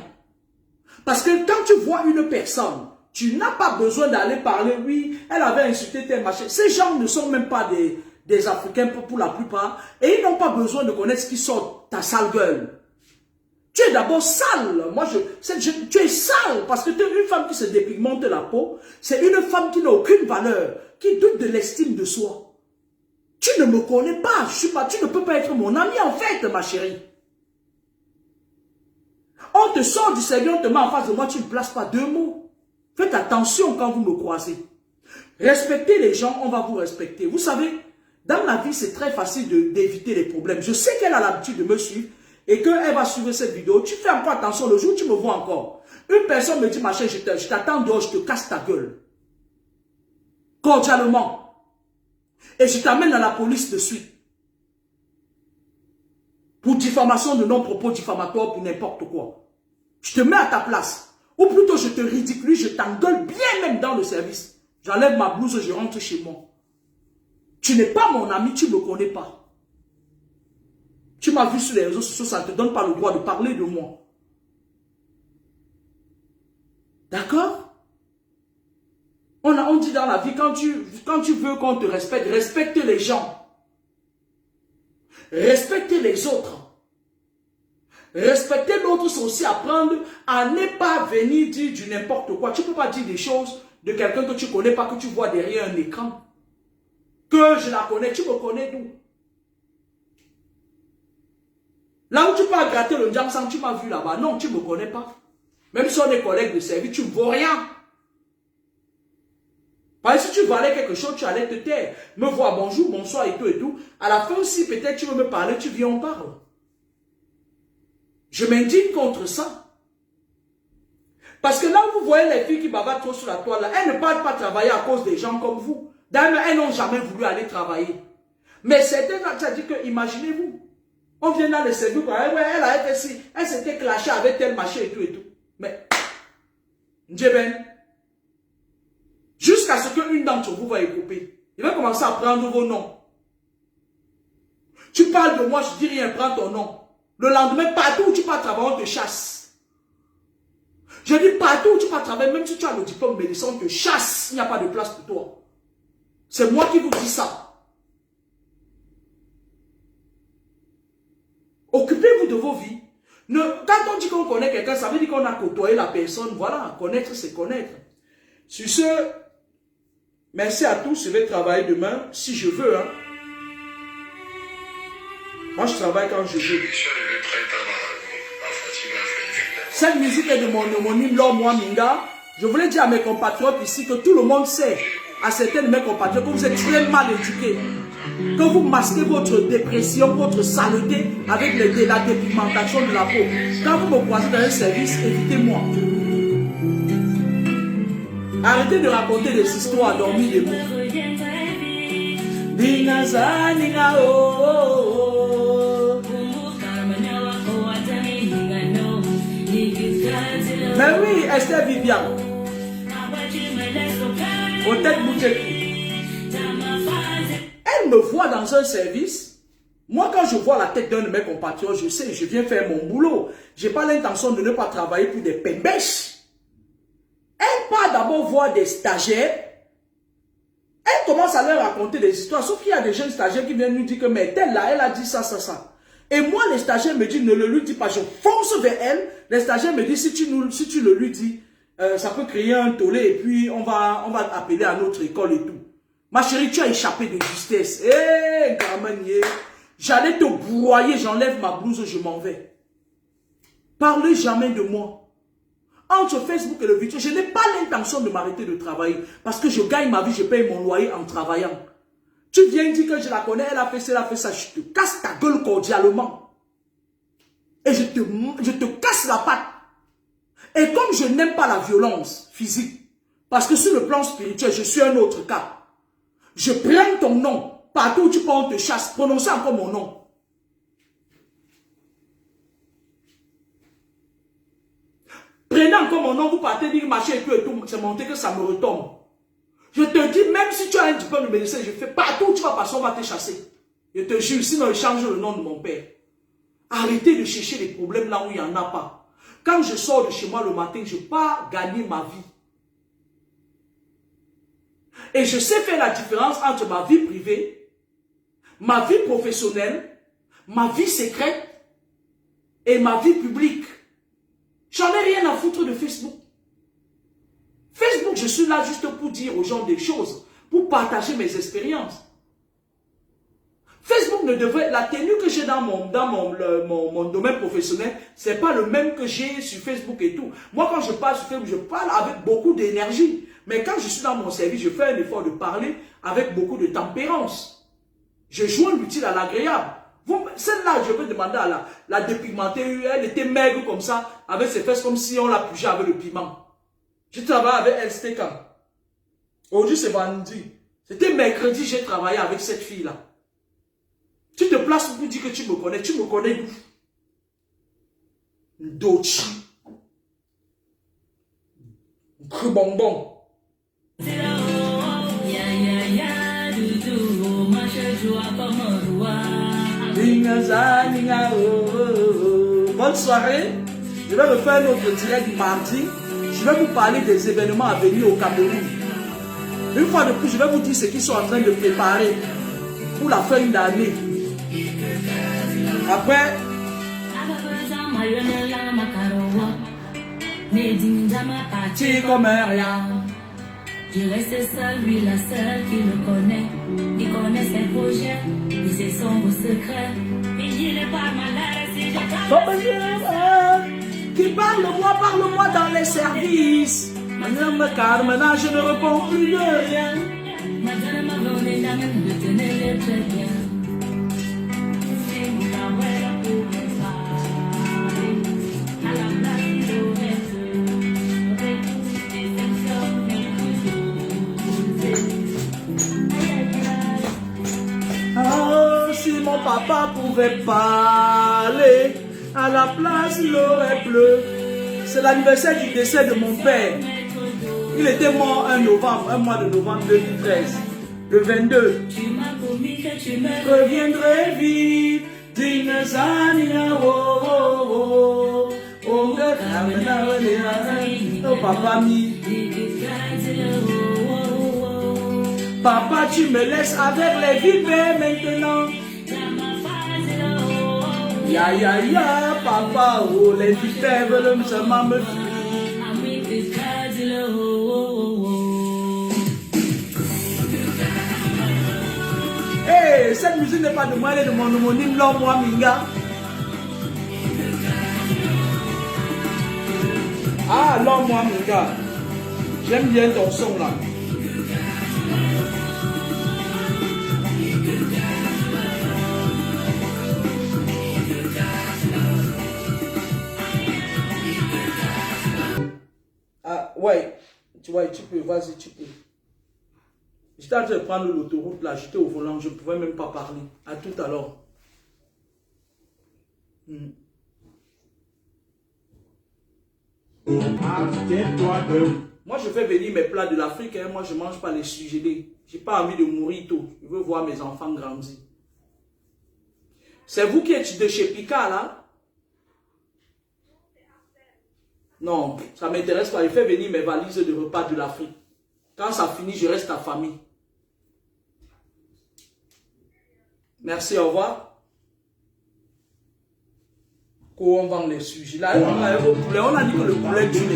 Parce que quand tu vois une personne, tu n'as pas besoin d'aller parler, oui, elle avait insulté tes machins. Ces gens ne sont même pas des Africains pour la plupart. Et ils n'ont pas besoin de connaître ce qui sort ta sale gueule. Tu es d'abord sale. Tu es sale parce que tu es une femme qui se dépigmente la peau. C'est une femme qui n'a aucune valeur, qui doute de l'estime de soi. Tu ne me connais pas, tu ne peux pas être mon ami en fait, ma chérie. On te sort du service, on te met en face de moi, tu ne places pas 2 mots. Faites attention quand vous me croisez. Respectez les gens, on va vous respecter. Vous savez, dans la vie, c'est très facile d'éviter les problèmes. Je sais qu'elle a l'habitude de me suivre et qu'elle va suivre cette vidéo. Tu fais encore attention, le jour où tu me vois encore. Une personne me dit, ma chérie, je t'attends dehors, je te casse ta gueule. Cordialement. Et je t'amène à la police de suite. Pour diffamation de non-propos diffamatoires, pour n'importe quoi. Je te mets à ta place. Ou plutôt, je te ridiculise, je t'engueule bien même dans le service. J'enlève ma blouse, je rentre chez moi. Tu n'es pas mon ami, tu ne me connais pas. Tu m'as vu sur les réseaux sociaux, ça ne te donne pas le droit de parler de moi. D'accord? On dit dans la vie, quand tu veux qu'on te respecte, respecte les gens. Respecte les autres. Respecter l'autre, c'est aussi apprendre à ne pas venir dire du n'importe quoi. Tu ne peux pas dire des choses de quelqu'un que tu ne connais pas, que tu vois derrière un écran. Que je la connais, tu me connais d'où? Là où tu peux gratter le Ndiamsang, tu m'as vu là-bas. Non, tu ne me connais pas. Même si on est collègues de service, tu ne vaux rien. Parce que si tu valais quelque chose, tu allais te taire. Me voir bonjour, bonsoir et tout et tout. À la fin, si peut-être tu veux me parler, tu viens, on parle. Je m'indigne contre ça. Parce que là où vous voyez les filles qui bavardent trop sur la toile, là, elles ne parlent pas travailler à cause des gens comme vous. D'ailleurs, elles n'ont jamais voulu aller travailler. Mais certains, tu as dit que, imaginez-vous, on vient dans le service, elle a fait ci, elle s'était clashée avec tel machin et tout et tout. Mais, Djeben, jusqu'à ce qu'une d'entre vous va écouper, il va commencer à prendre vos noms. Tu parles de moi, je dis rien, prends ton nom. Le lendemain, partout où tu pars travailler, on te chasse. Je dis partout où tu pars travailler, même si tu as le diplôme médecin, on te chasse. Il n'y a pas de place pour toi. C'est moi qui vous dis ça. Occupez-vous de vos vies. Quand on dit qu'on connaît quelqu'un, ça veut dire qu'on a côtoyé la personne. Voilà, connaître, c'est connaître. Sur ce, merci à tous. Je vais travailler demain, si je veux. Hein. Moi, je travaille quand je veux. Cette musique est de mon homonyme, Lord Minga. Je voulais dire à mes compatriotes ici que tout le monde sait, à certains de mes compatriotes, que vous êtes très mal éduqués. Que vous masquez votre dépression, votre saleté avec la dépigmentation de la peau. Quand vous me croisez dans un service, évitez-moi. Arrêtez de raconter des histoires dormies de vous. Mais oui, Esther Vivian. Elle me voit dans un service. Moi, quand je vois la tête d'un de mes compatriotes, je sais, je viens faire mon boulot. Je n'ai pas l'intention de ne pas travailler pour des pembèches. Elle part d'abord voir des stagiaires. Elle commence à leur raconter des histoires. Sauf qu'il y a des jeunes stagiaires qui viennent nous dire que mais telle là, elle a dit ça, ça, ça. Et moi, les stagiaires me disent, ne le lui dis pas. Je fonce vers elle. Les stagiaires me disent, si tu le lui dis, ça peut créer un tollé et puis on va appeler à notre école et tout. Ma chérie, tu as échappé de justesse. Hé, Garmanier, j'allais te broyer, j'enlève ma blouse, je m'en vais. Parlez jamais de moi. Entre Facebook et le vidéo, je n'ai pas l'intention de m'arrêter de travailler parce que je gagne ma vie, je paye mon loyer en travaillant. Tu viens dire que je la connais, elle a fait ça, je te casse ta gueule cordialement. Et je te casse la patte. Et comme je n'aime pas la violence physique, parce que sur le plan spirituel, je suis un autre cas. Je prends ton nom, partout où tu peux, on te chasse, prononcez encore mon nom. Prenez encore mon nom, vous partez dire machin et tout, c'est monté que ça me retombe. Je te dis, même si tu as un diplôme de médecin, je fais partout où tu vas passer, on va te chasser. Je te jure, sinon je change le nom de mon père. Arrêtez de chercher les problèmes là où il n'y en a pas. Quand je sors de chez moi le matin, je pars gagner ma vie. Et je sais faire la différence entre ma vie privée, ma vie professionnelle, ma vie secrète et ma vie publique. J'en ai rien à foutre de Facebook. Facebook, je suis là juste pour dire aux gens des choses, pour partager mes expériences. Facebook ne devrait, la tenue que j'ai dans mon domaine professionnel, c'est pas le même que j'ai sur Facebook et tout. Moi, quand je parle sur Facebook, je parle avec beaucoup d'énergie. Mais quand je suis dans mon service, je fais un effort de parler avec beaucoup de tempérance. Je joins l'utile à l'agréable. Celle-là, je peux demander à la dépigmentée, elle était maigre comme ça, avec ses fesses comme si on la pugeait avec le piment. Je travaille avec elle, c'était quand? Aujourd'hui, c'est vendredi. C'était mercredi, j'ai travaillé avec cette fille-là. Tu te places pour dire que tu me connais d'où? Dochi. Bonbon. Bonne soirée. Je vais refaire notre direct mardi. Je vais vous parler des événements à venir au Cameroun. Une fois de plus, je vais vous dire ce qu'ils sont en train de préparer pour la fin d'année. Après, tu comme rien. Je reste seul, lui la seule qui le connaît. Il connaît ses projets, il sait son secret. Et il n'est pas malade si je Qui parle-moi dans les services. Maintenant, maintenant, je ne réponds plus de rien. Madame m'a donné la main, je tenais les très bien. C'est mon amour pour me parler. À la place, il aurait Oh, si mon papa pouvait parler, à la place il aurait pleuré. C'est l'anniversaire du décès de mon père. Il était mort un mois de novembre 2013. Le 22. Tu m'as promis que tu me reviendrais vite. Oh papa mi. Papa, tu me laisses avec les vipères maintenant. Ya ya ya, papa, oh, les vipères veulent seulement me fuir. Hey, cette musique n'est pas de moi, elle est de mon homonyme, l'homme, moi, Minga. Ah, l'homme, moi, Minga. J'aime bien ton son là. Ah, ouais, tu vois, tu peux, vas-y, tu peux. J'étais en train de prendre l'autoroute là, j'étais au volant, je ne pouvais même pas parler. À tout à l'heure. Moi, je fais venir mes plats de l'Afrique, hein. Moi, je ne mange pas les surgelés. Je n'ai pas envie de mourir tôt. Je veux voir mes enfants grandir. C'est vous qui êtes de chez Pika, là? Non, ça ne m'intéresse pas. Je fais venir mes valises de repas de l'Afrique. Quand ça finit, je reste à famille. Merci, au revoir. Qu'on vend les sujets. Là, on a dit que le poulet tue les